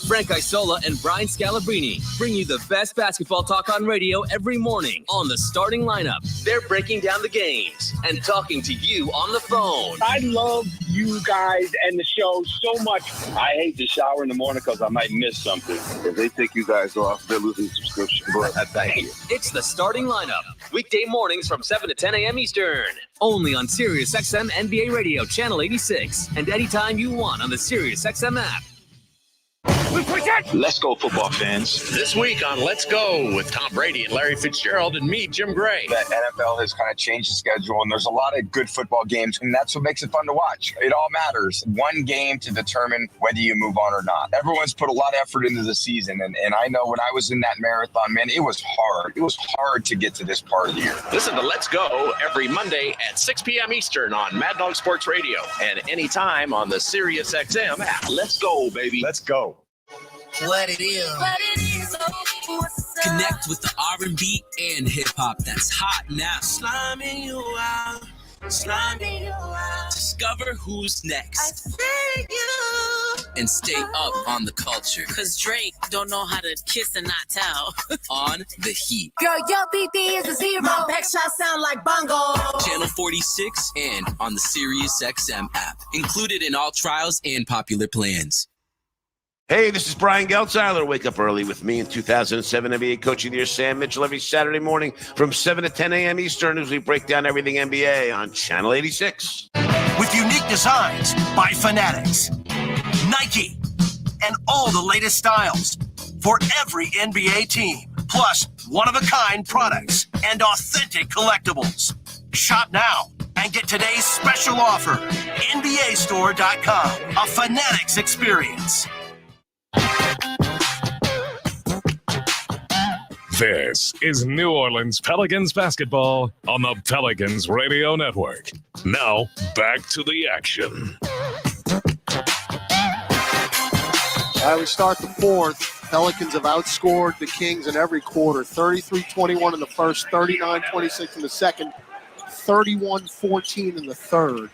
Frank Isola and Brian Scalabrine bring you the best basketball talk on radio every morning on the starting lineup. They're breaking down the games and talking to you on the phone. I love you guys and the show so much. I hate to shower in the morning because I might miss something. If they take you guys off, they're losing subscription. Thank you. It's the starting lineup. Weekday mornings from 7 to 10 a.m. Eastern. Only on SiriusXM NBA Radio, Channel 86. And anytime you want on the SiriusXM app. Let's go, football fans. This week on Let's Go with Tom Brady and Larry Fitzgerald and me, Jim Gray. The NFL has kind of changed the schedule, and there's a lot of good football games, and that's what makes it fun to watch. It all matters. One game to determine whether you move on or not. Everyone's put a lot of effort into the season, and I know when I was in that marathon, man, it was hard. It was hard to get to this part of the year. Listen to Let's Go every Monday at 6 p.m. Eastern on Mad Dog Sports Radio and anytime on the Sirius XM app. Let's go, baby. Let's go. What it is. Connect with the R&B and hip-hop that's hot now. Slamming you out. Slamming you out. Discover who's next. I see you. And stay up on the culture. Cause Drake don't know how to kiss and not tell. On The Heat. Girl, your BB is a 0. My back shot sound like bongo. Channel 46 and on the Sirius XM app. Included in all trials and popular plans. Hey, this is Brian Geltzeiler. Wake up early with me in 2007 NBA Coach of the Year, Sam Mitchell, every Saturday morning from 7 to 10 a.m. Eastern as we break down everything NBA on Channel 86. With unique designs by Fanatics, Nike, and all the latest styles for every NBA team, plus one-of-a-kind products and authentic collectibles. Shop now and get today's special offer. NBAstore.com, a Fanatics experience. This is New Orleans Pelicans basketball on the Pelicans Radio Network. Now, back to the action. All right, we start the fourth. Pelicans have outscored the Kings in every quarter. 33-21 in the first, 39-26 in the second, 31-14 in the third.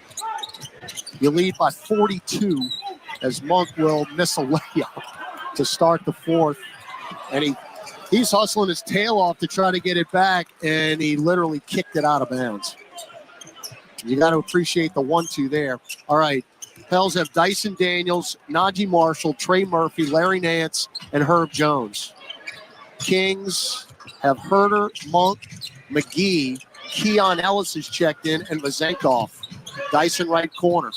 You lead by 42 as Monk will miss a layup to start the fourth. And he's hustling his tail off to try to get it back, and he literally kicked it out of bounds. You got to appreciate the 1-2 there. All right, Pels have Dyson Daniels, Najee Marshall, Trey Murphy, Larry Nance, and Herb Jones. Kings have Herter, Monk, McGee, Keon Ellis is checked in, and Vazenkov. Dyson right corner.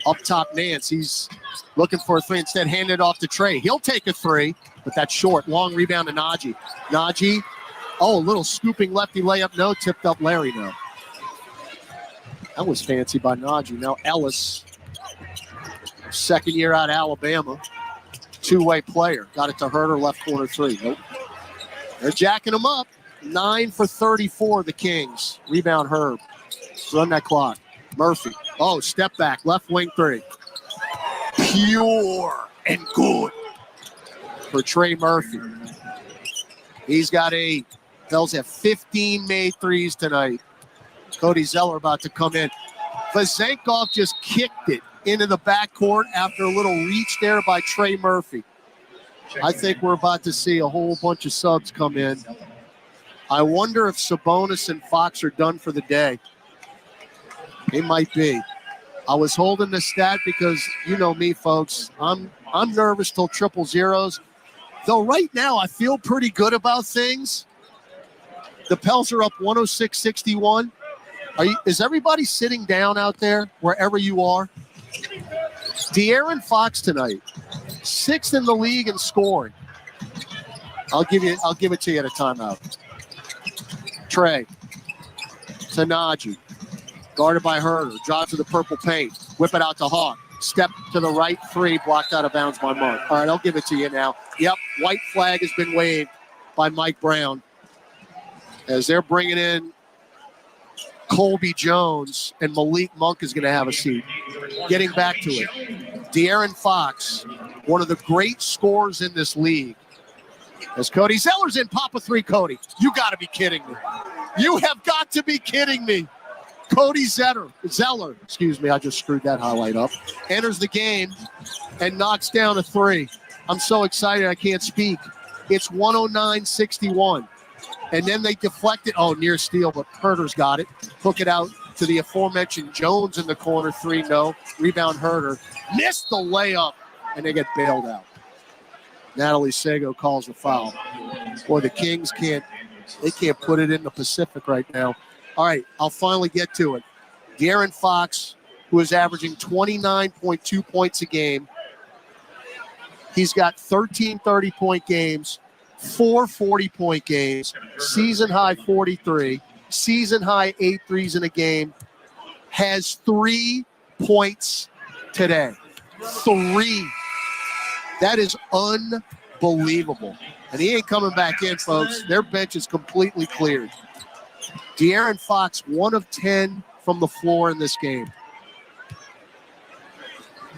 Up top, Nance. He's looking for a three. Instead, hand it off to Trey. He'll take a three, but that's short. Long rebound to Najee. Najee, a little scooping lefty layup. No. Tipped up Larry. No. That was fancy by Najee. Now Ellis, second year out of Alabama. Two-way player. Got it to Herter, left corner three. Nope. They're jacking him up. 9 for 34, the Kings. Rebound Herb. Run that clock. Murphy. Step back. Left wing three. Pure and good for Trey Murphy. He's got 8. Pels have 15 made threes tonight. Cody Zeller about to come in. Vazenkov just kicked it into the backcourt after a little reach there by Trey Murphy. I think we're about to see a whole bunch of subs come in. I wonder if Sabonis and Fox are done for the day. They might be. I was holding the stat because you know me, folks. I'm nervous till triple zeros. Though right now I feel pretty good about things. The Pels are up 106-61. Is everybody sitting down out there wherever you are? De'Aaron Fox tonight, 6th in the league in scoring. I'll give it to you at a timeout. Trey to Najee. Guarded by Herter. Drive to the purple paint. Whip it out to Hawk. Step to the right three. Blocked out of bounds by Monk. All right, I'll give it to you now. Yep, white flag has been waved by Mike Brown. As they're bringing in Colby Jones, and Malik Monk is going to have a seat. Getting back to it. De'Aaron Fox, one of the great scorers in this league. As Cody Zeller's in, pop a three, Cody. You got to be kidding me. You have got to be kidding me. Cody Zeller, I just screwed that highlight up, enters the game and knocks down a three. I'm so excited I can't speak. It's 109-61. And then they deflect it. Near steal, but Herter's got it. Hook it out to the aforementioned Jones in the corner. 3, no. Rebound Herter. Missed the layup, and they get bailed out. Natalie Sago calls the foul. Boy, the Kings can't put it in the Pacific right now. All right, I'll finally get to it. De'Aaron Fox, who is averaging 29.2 points a game, He's got 13 30-point games, 4 40-point games, season-high 43, season-high 8 threes in a game, has 3 points today. 3. That is unbelievable. And he ain't coming back in, folks. Their bench is completely cleared. De'Aaron Fox, 1 of 10 from the floor in this game.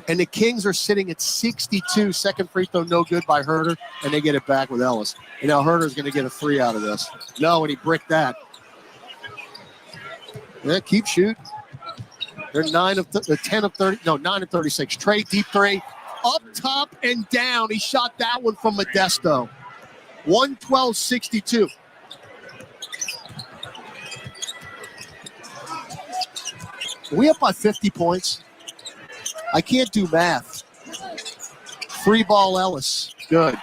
And the Kings are sitting at 62. Second free throw no good by Herter, and they get it back with Ellis. And now Herter's going to get a 3 out of this. No, and he bricked that. Yeah, keep shooting. They're 9 of 36. Trey, deep 3. Up top and down. He shot that one from Modesto. 112-62. Are we up by 50 points? I can't do math. 3-ball Ellis. Good.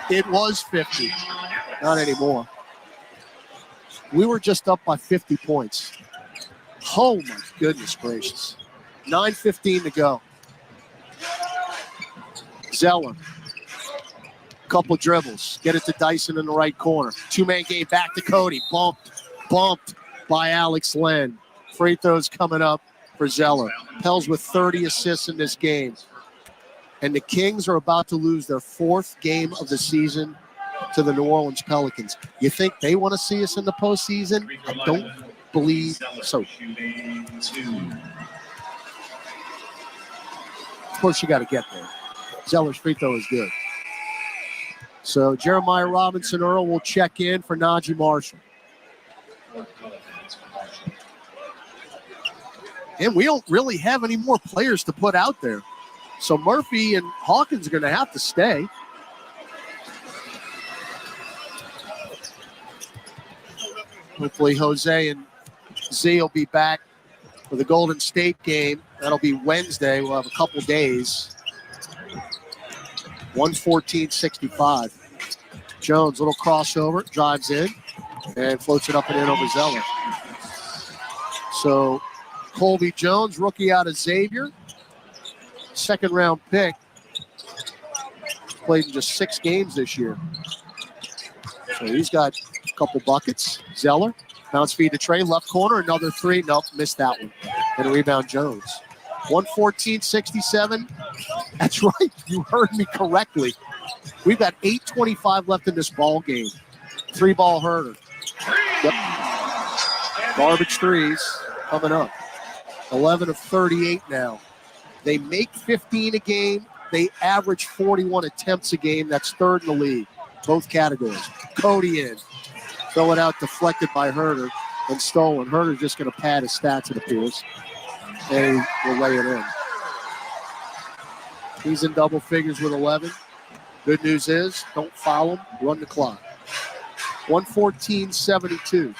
It was 50. Not anymore. We were just up by 50 points. Oh, my goodness gracious. 9:15 to go. Zeller. Couple dribbles. Get it to Dyson in the right corner. 2-man game back to Cody. Bumped by Alex Len. Free throws coming up for Zeller. Pels with 30 assists in this game. And the Kings are about to lose their 4th game of the season to the New Orleans Pelicans. You think they want to see us in the postseason? I don't believe so. Of course, you got to get there. Zeller's free throw is good. So Jeremiah Robinson-Earl will check in for Najee Marshall. And we don't really have any more players to put out there. So Murphy and Hawkins are going to have to stay. Hopefully Jose and Z will be back for the Golden State game. That'll be Wednesday. We'll have a couple days. 114-65. Jones, little crossover, drives in, and floats it up and in over Zeller. So Colby Jones, rookie out of Xavier. Second-round pick. Played in just 6 games this year. So he's got a couple buckets. Zeller, bounce feed to Trey, left corner, another 3. Nope, missed that one. And a rebound, Jones. 114-67. That's right, you heard me correctly. We've got 8:25 left in this ball game. 3-ball Herter. Yep. Garbage threes coming up. 11 of 38 now. They make 15 a game. They average 41 attempts a game. That's 3rd in the league, both categories. Cody in. Throw it out, deflected by Herter and stolen. Herter's just going to pad his stats, it appears. And he will lay it in. He's in double figures with 11. Good news is, don't foul him, run the clock. 114-72.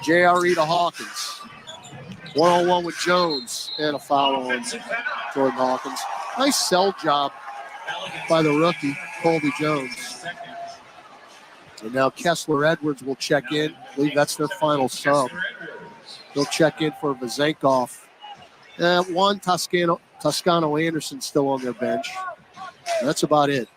JRE to Hawkins. 1-on-1 with Jones. And a foul on Jordan Hawkins. Nice sell job by the rookie, Colby Jones. And now Kessler Edwards will check in. I believe that's their final sub. They'll check in for Vazenkov. One Toscano Anderson still on their bench. That's about it.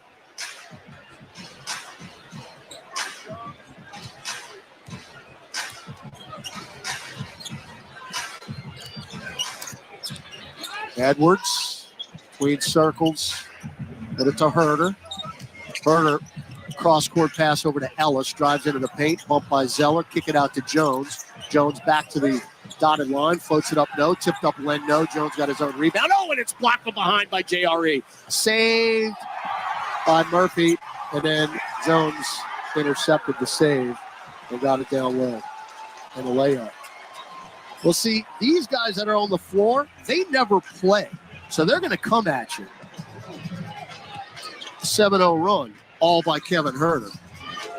Edwards, between circles, get it to Herter. Herter, cross-court pass over to Ellis, drives into the paint, bumped by Zeller, kick it out to Jones. Jones back to the dotted line, floats it up, no, tipped up Len, no. Jones got his own rebound. Oh, and it's blocked from behind by JRE. Saved by Murphy, and then Jones intercepted the save and got it down low and a layup. Well, see, these guys that are on the floor, they never play. So they're going to come at you. 7-0 run, all by Kevin Herter.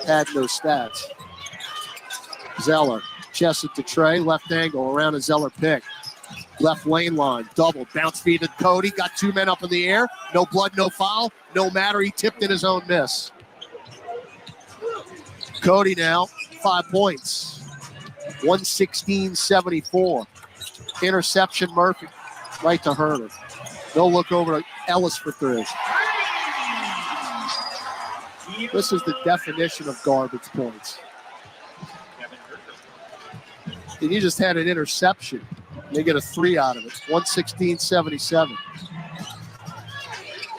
Had no stats. Zeller, chest it to Trey, left angle, around a Zeller pick. Left lane line, double, bounce feed to Cody, got 2 men up in the air. No blood, no foul. No matter, he tipped in his own miss. Cody now, 5 points. 116-74. Interception, Murphy. Right to Herter. They'll look over to Ellis for 3. This is the definition of garbage points. And you just had an interception. They get a 3 out of it. 116-77.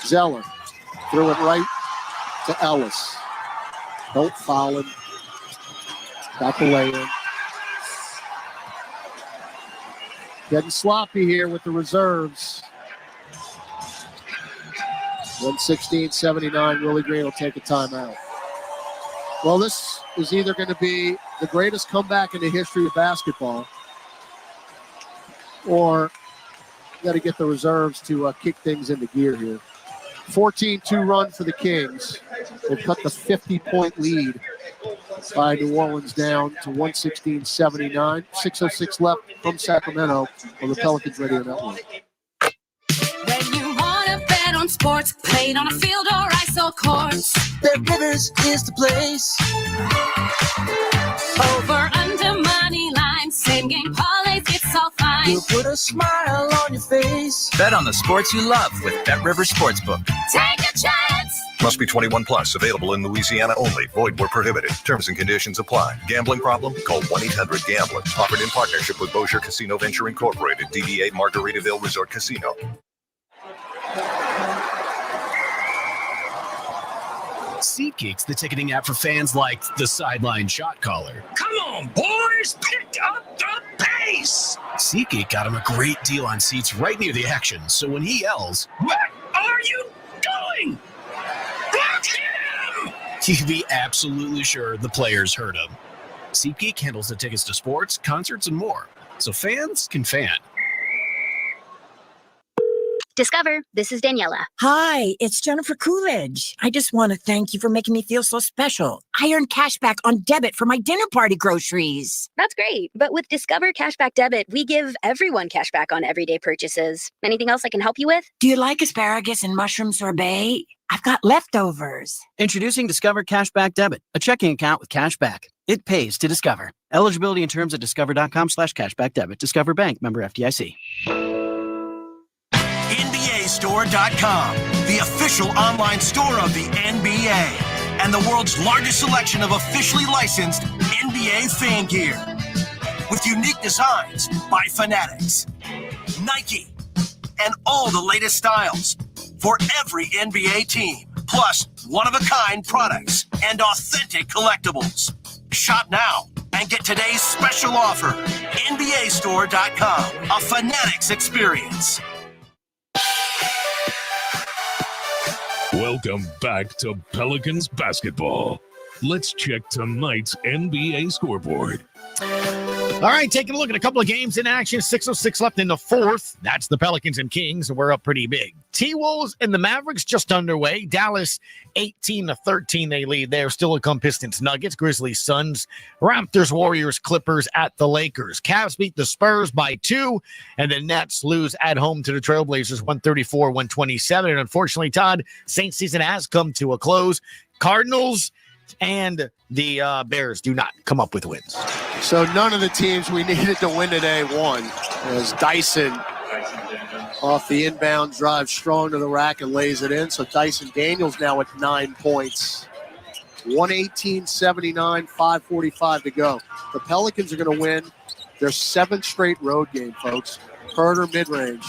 Zeller threw it right to Ellis. Don't foul him. Got the lay-in. Getting sloppy here with the reserves. 116-79. Willie Green will take a timeout. Well, this is either going to be the greatest comeback in the history of basketball, or you got to get the reserves to kick things into gear here. 14-2 run for the Kings. They've cut the 50-point lead by New Orleans down to 116-79. 6:06 left from Sacramento on the Pelicans Radio Network. When you want to bet on sports, played on a field or ice or courts, Bet Rivers is the place. Over, under, money line, same game parlays, it's all fine. You'll put a smile on your face. Bet on the sports you love with Bet Rivers Sportsbook. Take a chance. Must be 21 plus. Available in Louisiana only. Void where prohibited. Terms and conditions apply. Gambling problem? Call 1-800-GAMBLER. Offered in partnership with Bossier Casino Venture Incorporated. DBA Margaritaville Resort Casino. SeatGeek's the ticketing app for fans like the sideline shot caller. Come on, boys, pick up the pace. SeatGeek got him a great deal on seats right near the action, so when he yells, "What are you doing? Block him!" you can be absolutely sure the players heard him. SeatGeek handles the tickets to sports, concerts, and more, so fans can fan. Discover, this is Daniela. Hi, it's Jennifer Coolidge. I just want to thank you for making me feel so special. I earned cash back on debit for my dinner party groceries. That's great. But with Discover Cashback Debit, we give everyone cash back on everyday purchases. Anything else I can help you with? Do you like asparagus and mushroom sorbet? I've got leftovers. Introducing Discover Cashback Debit, a checking account with cash back. It pays to Discover. Eligibility and terms at discover.com/cashback debit. Discover Bank, member FDIC. NBAstore.com, the official online store of the NBA, and the world's largest selection of officially licensed NBA fan gear. With unique designs by Fanatics, Nike, and all the latest styles for every NBA team, plus one-of-a-kind products and authentic collectibles. Shop now and get today's special offer. NBAstore.com, a Fanatics experience. Welcome back to Pelicans basketball. Let's check tonight's NBA scoreboard. All right, taking a look at a couple of games in action. 6:06 left in the fourth. That's the Pelicans and Kings, and we're up pretty big. T-Wolves and the Mavericks just underway. Dallas 18-13 they lead there. Still to come Pistons, Nuggets, Grizzlies, Suns, Raptors, Warriors, Clippers at the Lakers. Cavs beat the Spurs by 2, and the Nets lose at home to the Trailblazers 134-127. And unfortunately, Todd, Saints season has come to a close. Cardinals and the Bears do not come up with wins. So none of the teams we needed to win today won, as Dyson off the inbound drive strong to the rack and lays it in. So Dyson Daniels now at 9 points. 118-79, 5:45 to go. The Pelicans are going to win their 7th straight road game, folks. Herder mid-range.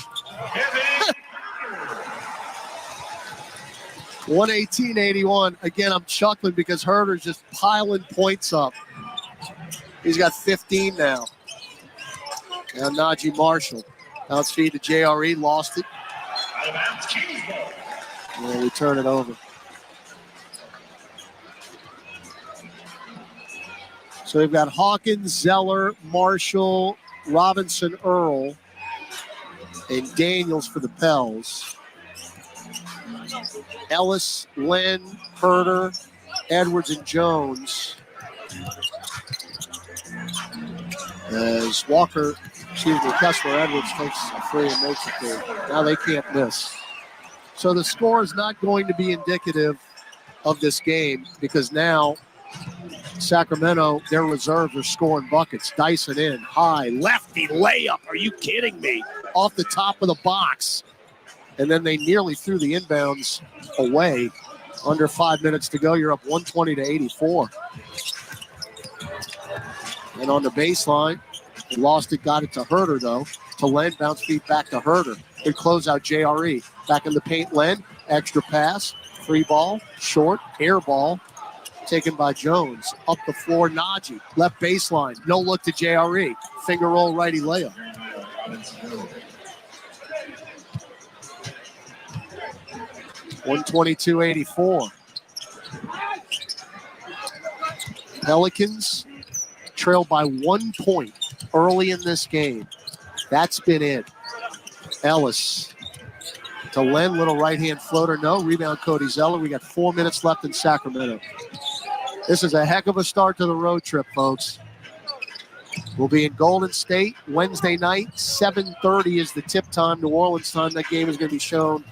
118-81. Again, I'm chuckling because Herder's just piling points up. He's got 15 now. Now Najee Marshall. Bounce feed to JRE. Lost it. And we turn it over. So we've got Hawkins, Zeller, Marshall, Robinson, Earl, and Daniels for the Pels. Ellis, Lynn, Herder, Edwards, and Jones. As Kessler Edwards takes a free and makes it there. Now they can't miss. So the score is not going to be indicative of this game because now Sacramento, their reserves are scoring buckets. Dyson in, high, lefty layup. Are you kidding me? Off the top of the box. And then they nearly threw the inbounds away. Under 5 minutes to go. You're up 120-84. And on the baseline, they lost it, got it to Herter, though. To Len, bounce feet back to Herter. Good closeout, JRE. Back in the paint, Len. Extra pass. Free ball. Short. Air ball. Taken by Jones. Up the floor, Najee. Left baseline. No look to JRE. Finger roll, righty layup. $122-84. Pelicans trail by 1 point early in this game. That's been it. Ellis to Len, little right-hand floater, no. Rebound, Cody Zeller. We got 4 minutes left in Sacramento. This is a heck of a start to the road trip, folks. We'll be in Golden State Wednesday night. 7:30 is the tip time, New Orleans time. That game is going to be shown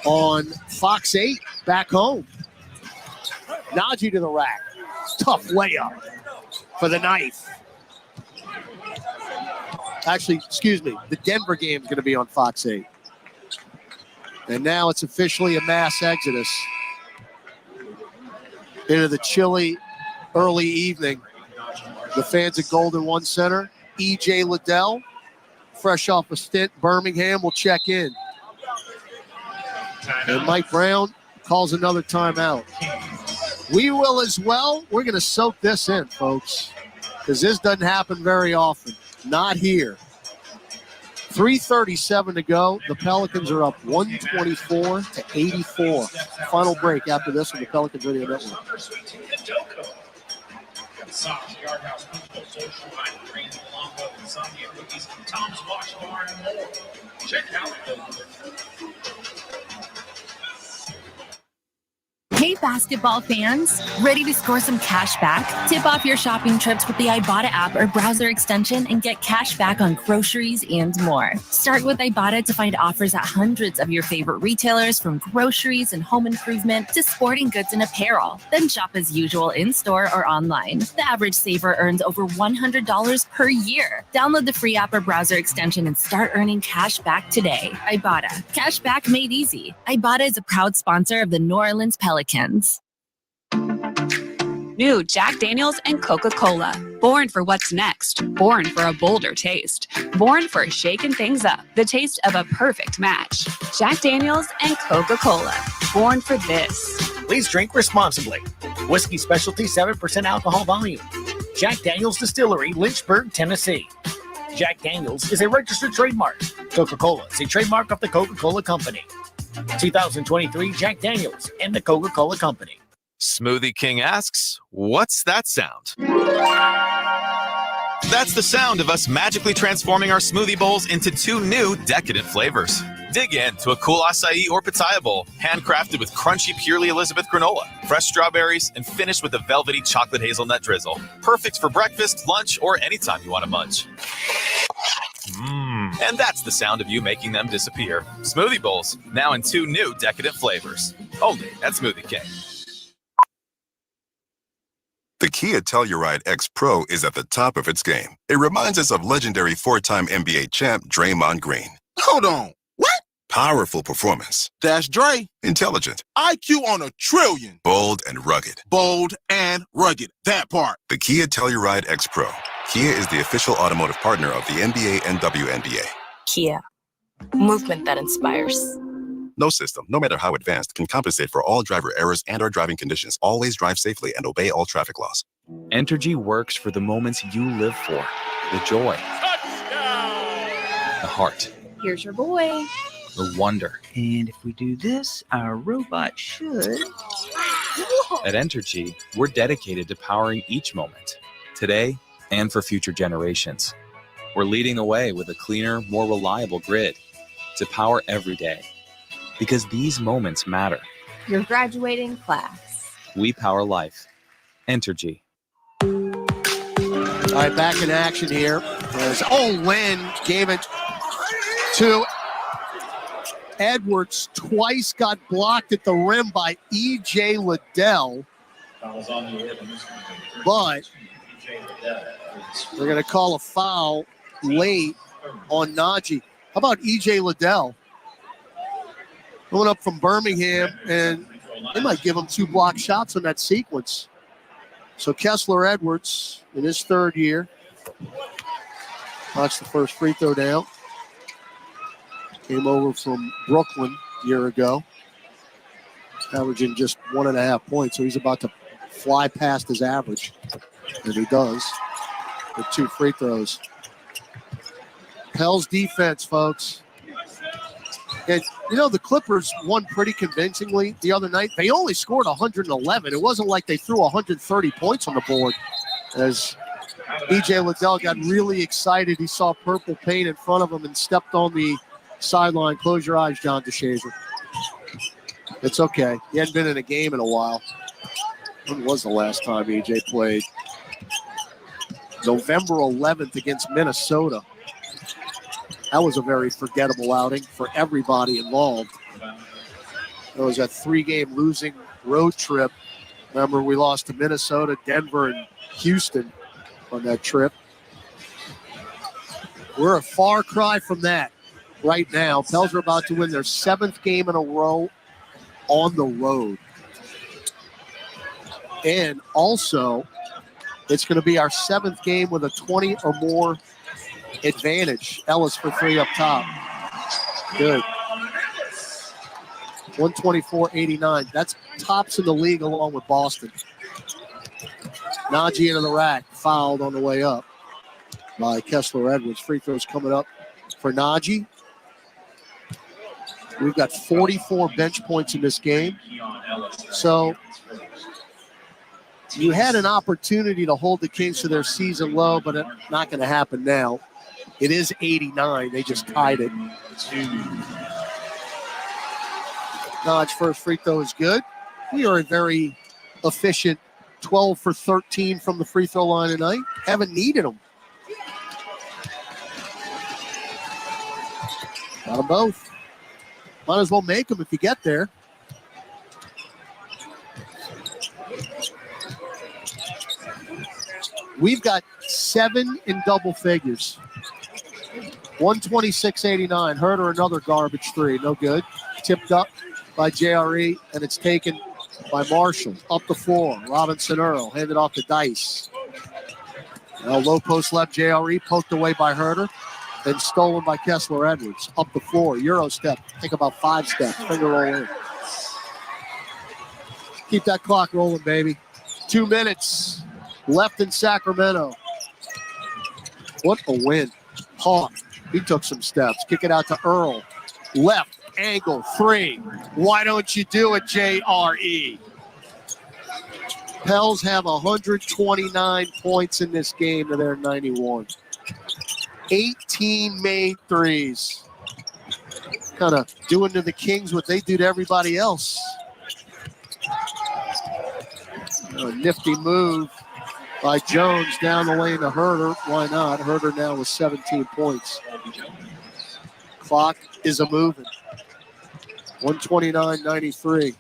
on Fox 8 back home. Najee to the rack. Tough layup for the knife. Actually, excuse me, the Denver game is going to be on Fox 8. And now it's officially a mass exodus into the chilly early evening. The fans at Golden One Center, E.J. Liddell, fresh off a stint, Birmingham, will check in. And Mike Brown calls another timeout. We will as well. We're going to soak this in, folks, because this doesn't happen very often. Not here. 3:37 to go. The Pelicans are up 124-84. Final break after this on the Pelicans Radio Network. Hey, basketball fans, ready to score some cash back? Tip off your shopping trips with the Ibotta app or browser extension and get cash back on groceries and more. Start with Ibotta to find offers at hundreds of your favorite retailers, from groceries and home improvement to sporting goods and apparel. Then shop as usual in-store or online. The average saver earns over $100 per year. Download the free app or browser extension and start earning cash back today. Ibotta. Cash back made easy. Ibotta is a proud sponsor of the New Orleans Pelicans. New Jack Daniels and Coca-Cola. Born for what's next. Born for a bolder taste. Born for shaking things up. The taste of a perfect match. Jack Daniels and Coca-Cola. Born for this. Please drink responsibly. Whiskey Specialty, 7% alcohol volume. Jack Daniels Distillery, Lynchburg, Tennessee. Jack Daniels is a registered trademark. Coca-Cola is a trademark of the Coca-Cola Company. 2023 Jack Daniels and the Coca-Cola Company. Smoothie King asks, what's that sound? That's the sound of us magically transforming our smoothie bowls into 2 new decadent flavors. Dig in to a cool acai or pitaya bowl, handcrafted with crunchy Purely Elizabeth granola, fresh strawberries, and finished with a velvety chocolate hazelnut drizzle. Perfect for breakfast, lunch, or anytime you want to munch. And that's the sound of you making them disappear. Smoothie bowls, now in 2 new decadent flavors. Only at Smoothie King. The Kia Telluride X Pro is at the top of its game. It reminds us of legendary 4-time NBA champ Draymond Green. Hold on. What? Powerful performance. That's Dre. Intelligent. IQ on a trillion. Bold and rugged. Bold and rugged. That part. The Kia Telluride X Pro. Kia is the official automotive partner of the NBA and WNBA. Kia. Movement that inspires. No system, no matter how advanced, can compensate for all driver errors and/or driving conditions. Always drive safely and obey all traffic laws. Entergy works for the moments you live for. The joy. Touchdown! The heart. Here's your boy. The wonder. And if we do this, our robot should... At Entergy, we're dedicated to powering each moment, today and for future generations. We're leading the way with a cleaner, more reliable grid to power every day. Because these moments matter. Your graduating class. We power life. Entergy. All right, back in action here. Len gave it to Edwards. Twice got blocked at the rim by E.J. Liddell. But they're going to call a foul late on Najee. How about E.J. Liddell? Going up from Birmingham, and they might give him 2 block shots on that sequence. So Kessler Edwards in his 3rd year. Watch the first free throw down. Came over from Brooklyn a year ago. Averaging just 1.5 points, so he's about to fly past his average. And he does with 2 free throws. Pell's defense, folks. And, the Clippers won pretty convincingly the other night. They only scored 111. It wasn't like they threw 130 points on the board. As E.J. Liddell got really excited, he saw purple paint in front of him and stepped on the sideline. Close your eyes, John DeShazer. It's okay. He hadn't been in a game in a while. When was the last time E.J. played? November 11th against Minnesota. That was a very forgettable outing for everybody involved. It was a 3-game losing road trip. Remember, we lost to Minnesota, Denver, and Houston on that trip. We're a far cry from that right now. Pels are about to win their 7th game in a row on the road. And also, it's going to be our 7th game with a 20 or more advantage. Ellis for 3 up top. Good. 124-89. That's tops in the league along with Boston. Najee into the rack. Fouled on the way up by Kessler Edwards. Free throws coming up for Najee. We've got 44 bench points in this game. So you had an opportunity to hold the Kings to their season low, but it's not going to happen now. It is 89. They just tied it. Naj's first free throw is good. We are a very efficient 12 for 13 from the free throw line tonight. Haven't needed them. Got them both. Might as well make them if you get there. We've got 7 in double figures. 126-89. Herter, another garbage 3. No good. Tipped up by JRE, and it's taken by Marshall. Up the floor. Robinson Earl. Handed off to Dice. Now low post left. JRE poked away by Herter. Then stolen by Kessler Edwards. Up the floor. Euro step. Take about 5 steps. Finger roll in. Keep that clock rolling, baby. 2 minutes left in Sacramento. What a win. Hawk. He took some steps. Kick it out to Earl. Left angle 3. Why don't you do it, JRE? Pels have 129 points in this game to their 91. 18 made threes. Kind of doing to the Kings what they do to everybody else. A nifty move by Jones down the lane to Herter. Why not? Herter now with 17 points. Clock is a moving. 129-93.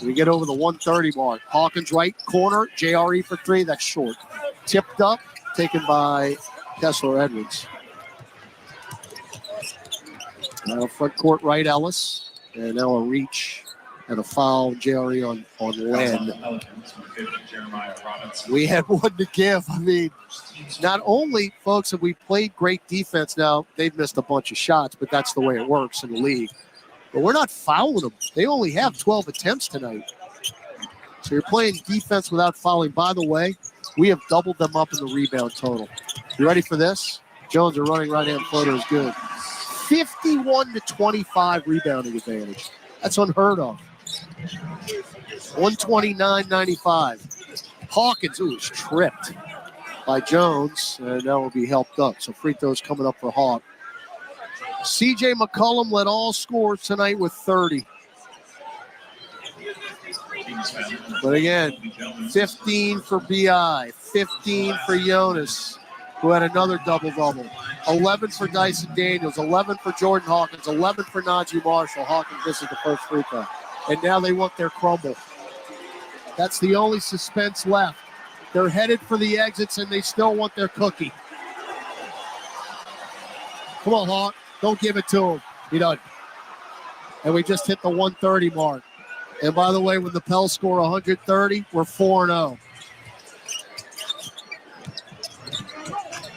We get over the 130 mark. Hawkins right corner. JRE for 3. That's short. Tipped up. Taken by Kessler Edwards. Now front court right, Ellis. And now a reach and a foul. JRE on Len. We had one to give. I mean, not only, folks, have we played great defense. Now, they've missed a bunch of shots, but that's the way it works in the league. But we're not fouling them. They only have 12 attempts tonight. So you're playing defense without fouling. By the way, we have doubled them up in the rebound total. You ready for this? Jones, a running right-hand floater, is good. 51-25 rebounding advantage. That's unheard of. 129-95. Hawkins, is tripped by Jones, and that will be helped up. So free throws coming up for Hawk. C.J. McCollum led all scores tonight with 30. But again, 15 for B.I., 15 for Jonas, who had another double-double. 11 for Dyson Daniels, 11 for Jordan Hawkins, 11 for Najee Marshall. Hawkins misses the first free throw. And now they want their crumble. That's the only suspense left. They're headed for the exits, and they still want their cookie. Come on, Hawk. Don't give it to him. He doesn't. And we just hit the 130 mark. And by the way, when the Pels score 130, we're 4-0.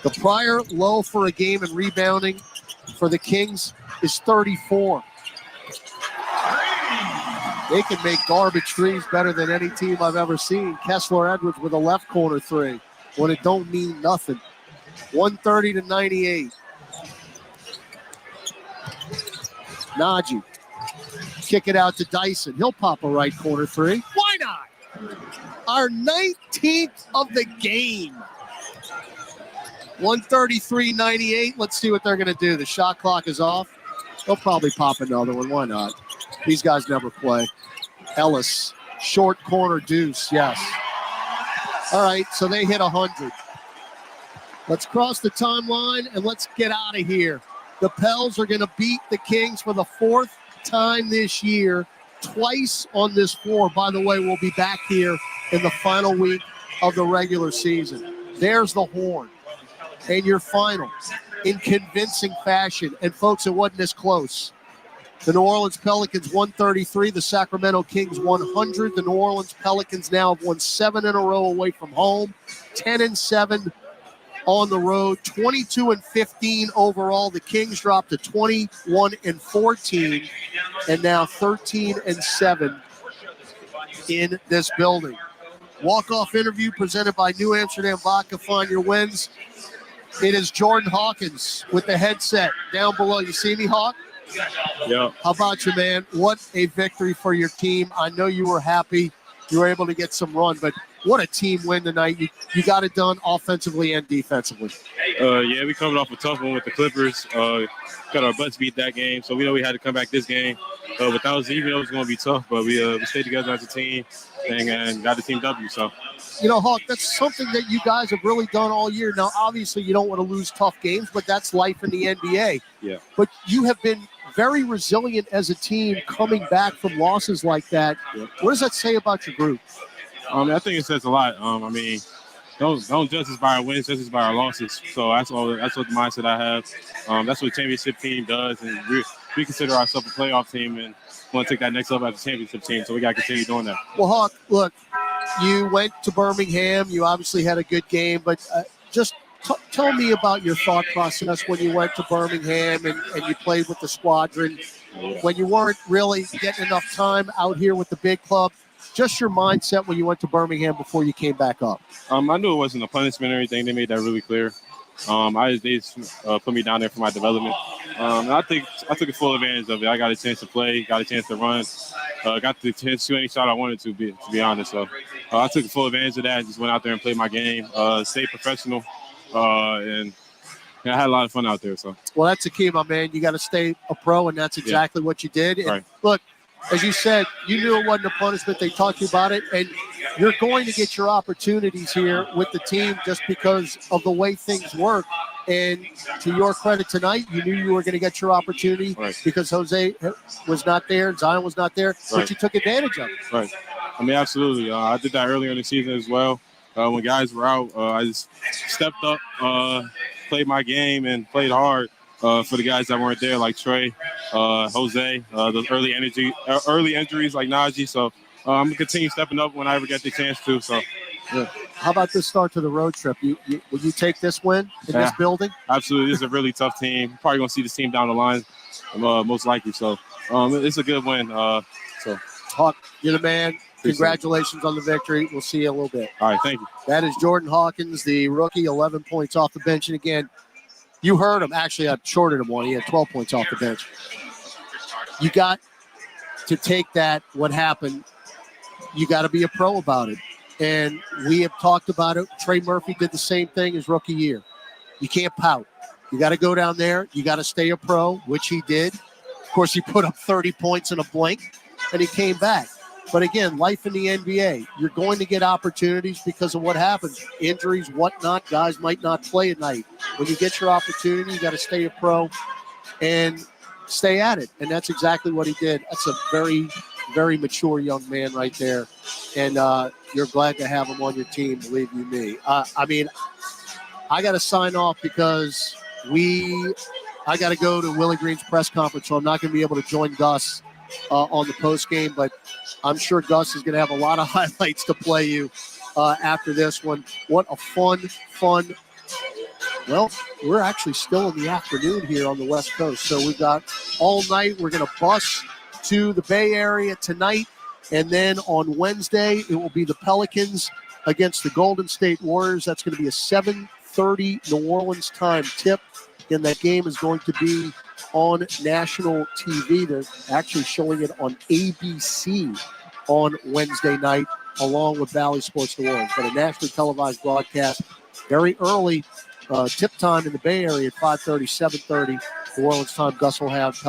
The prior low for a game in rebounding for the Kings is 34. They can make garbage threes better than any team I've ever seen. Kessler Edwards with a left corner three when it don't mean nothing. 130-98. Najee. Kick it out to Dyson. He'll pop a right corner three. Why not? Our 19th of the game. 133-98. Let's see what they're going to do. The shot clock is off. They'll probably pop another one. Why not? These guys never play. Ellis. Short corner deuce. Yes. All right, so they hit 100. Let's cross the timeline and let's get out of here. The Pels are going to beat the Kings for the fourth time this year, twice on this floor. By the way, we'll be back here in the final week of the regular season. There's the horn and your final in convincing fashion. And folks, it wasn't this close. The New Orleans Pelicans 133, the Sacramento Kings 100. The New Orleans Pelicans now have won 7 in a row away from home, 10-7 on the road, 22-15 overall. The Kings dropped to 21-14 and now 13-7 in this building. Walk-off interview presented by New Amsterdam Vodka. Find your wins. It is Jordan Hawkins with the headset down below. You see me, Hawk? Yeah. How about you, man? What a victory for your team. I know you were happy you were able to get some run, but what a team win tonight. You got it done offensively and defensively. Yeah, we coming off a tough one with the Clippers. Got our butts beat that game, so we know we had to come back this game. But that was, even though it was going to be tough, but we stayed together as a team and got the team W. So, you know, Hawk, that's something that you guys have really done all year. Now, obviously, you don't want to lose tough games, but that's life in the NBA. Yeah. But you have been very resilient as a team coming back from losses like that. Yeah. What does that say about your group? I think it says a lot. I mean, don't judge us by our wins, judge us by our losses. So that's what the mindset I have. That's what the championship team does, and we consider ourselves a playoff team and want to take that next level as a championship team. So we got to continue doing that. Well, Hawk, look, you went to Birmingham. You obviously had a good game, but just tell me about your thought process when you went to Birmingham and you played with the squadron, when you weren't really getting enough time out here with the big club. Just your mindset when you went to Birmingham before you came back up. I knew it wasn't a punishment or anything. They made that really clear. They put me down there for my development. And I took full advantage of it. I got a chance to play, got a chance to run, got the chance to shoot any shot I wanted to be honest. So I took full advantage of that. Just went out there and played my game, stayed professional, and I had a lot of fun out there. So, well, that's the key, my man. You got to stay a pro, and that's exactly what you did. And right. Look, as you said, you knew it wasn't a punishment. They taught you about it, and you're going to get your opportunities here with the team just because of the way things work. And to your credit tonight, you knew you were going to get your opportunity because Jose was not there, Zion was not there, but you took advantage of it. Right. I mean, absolutely. I did that earlier in the season as well. When guys were out, I just stepped up, played my game, and played hard. For the guys that weren't there, like Trey, Jose, those early injuries like Najee. So I'm going to continue stepping up when I ever get the chance to. So, yeah. How about this start to the road trip? Will you take this win in this building? Absolutely. This is a really tough team. Probably going to see this team down the line, most likely. So it's a good win. Hawk, you're the man. Congratulations on the victory. We'll see you in a little bit. All right, thank you. That is Jordan Hawkins, the rookie, 11 points off the bench. And again, you heard him. Actually, I shorted him one. He had 12 points off the bench. You got to take that, what happened. You got to be a pro about it. And we have talked about it. Trey Murphy did the same thing his rookie year. You can't pout. You got to go down there. You got to stay a pro, which he did. Of course, he put up 30 points in a blink, and he came back. But again, life in the NBA, you're going to get opportunities because of what happens. Injuries, whatnot, guys might not play at night. When you get your opportunity, you got to stay a pro and stay at it. And that's exactly what he did. That's a very, very mature young man right there. And you're glad to have him on your team, believe you me. I mean, I got to sign off because I got to go to Willie Green's press conference, so I'm not going to be able to join Gus on the post game, but I'm sure Gus is going to have a lot of highlights to play you after this one. What a fun. Well, we're actually still in the afternoon here on the West Coast, so we've got all night. We're going to bus to the Bay Area tonight, and then on Wednesday it will be the Pelicans against the Golden State Warriors. That's going to be a 7:30 New Orleans time tip, and that game is going to be on national TV. They're actually showing it on ABC on Wednesday night, along with Valley Sports New Orleans. But a nationally televised broadcast very early. Tip time in the Bay Area at 5:30, 7:30 New Orleans time. Gus will have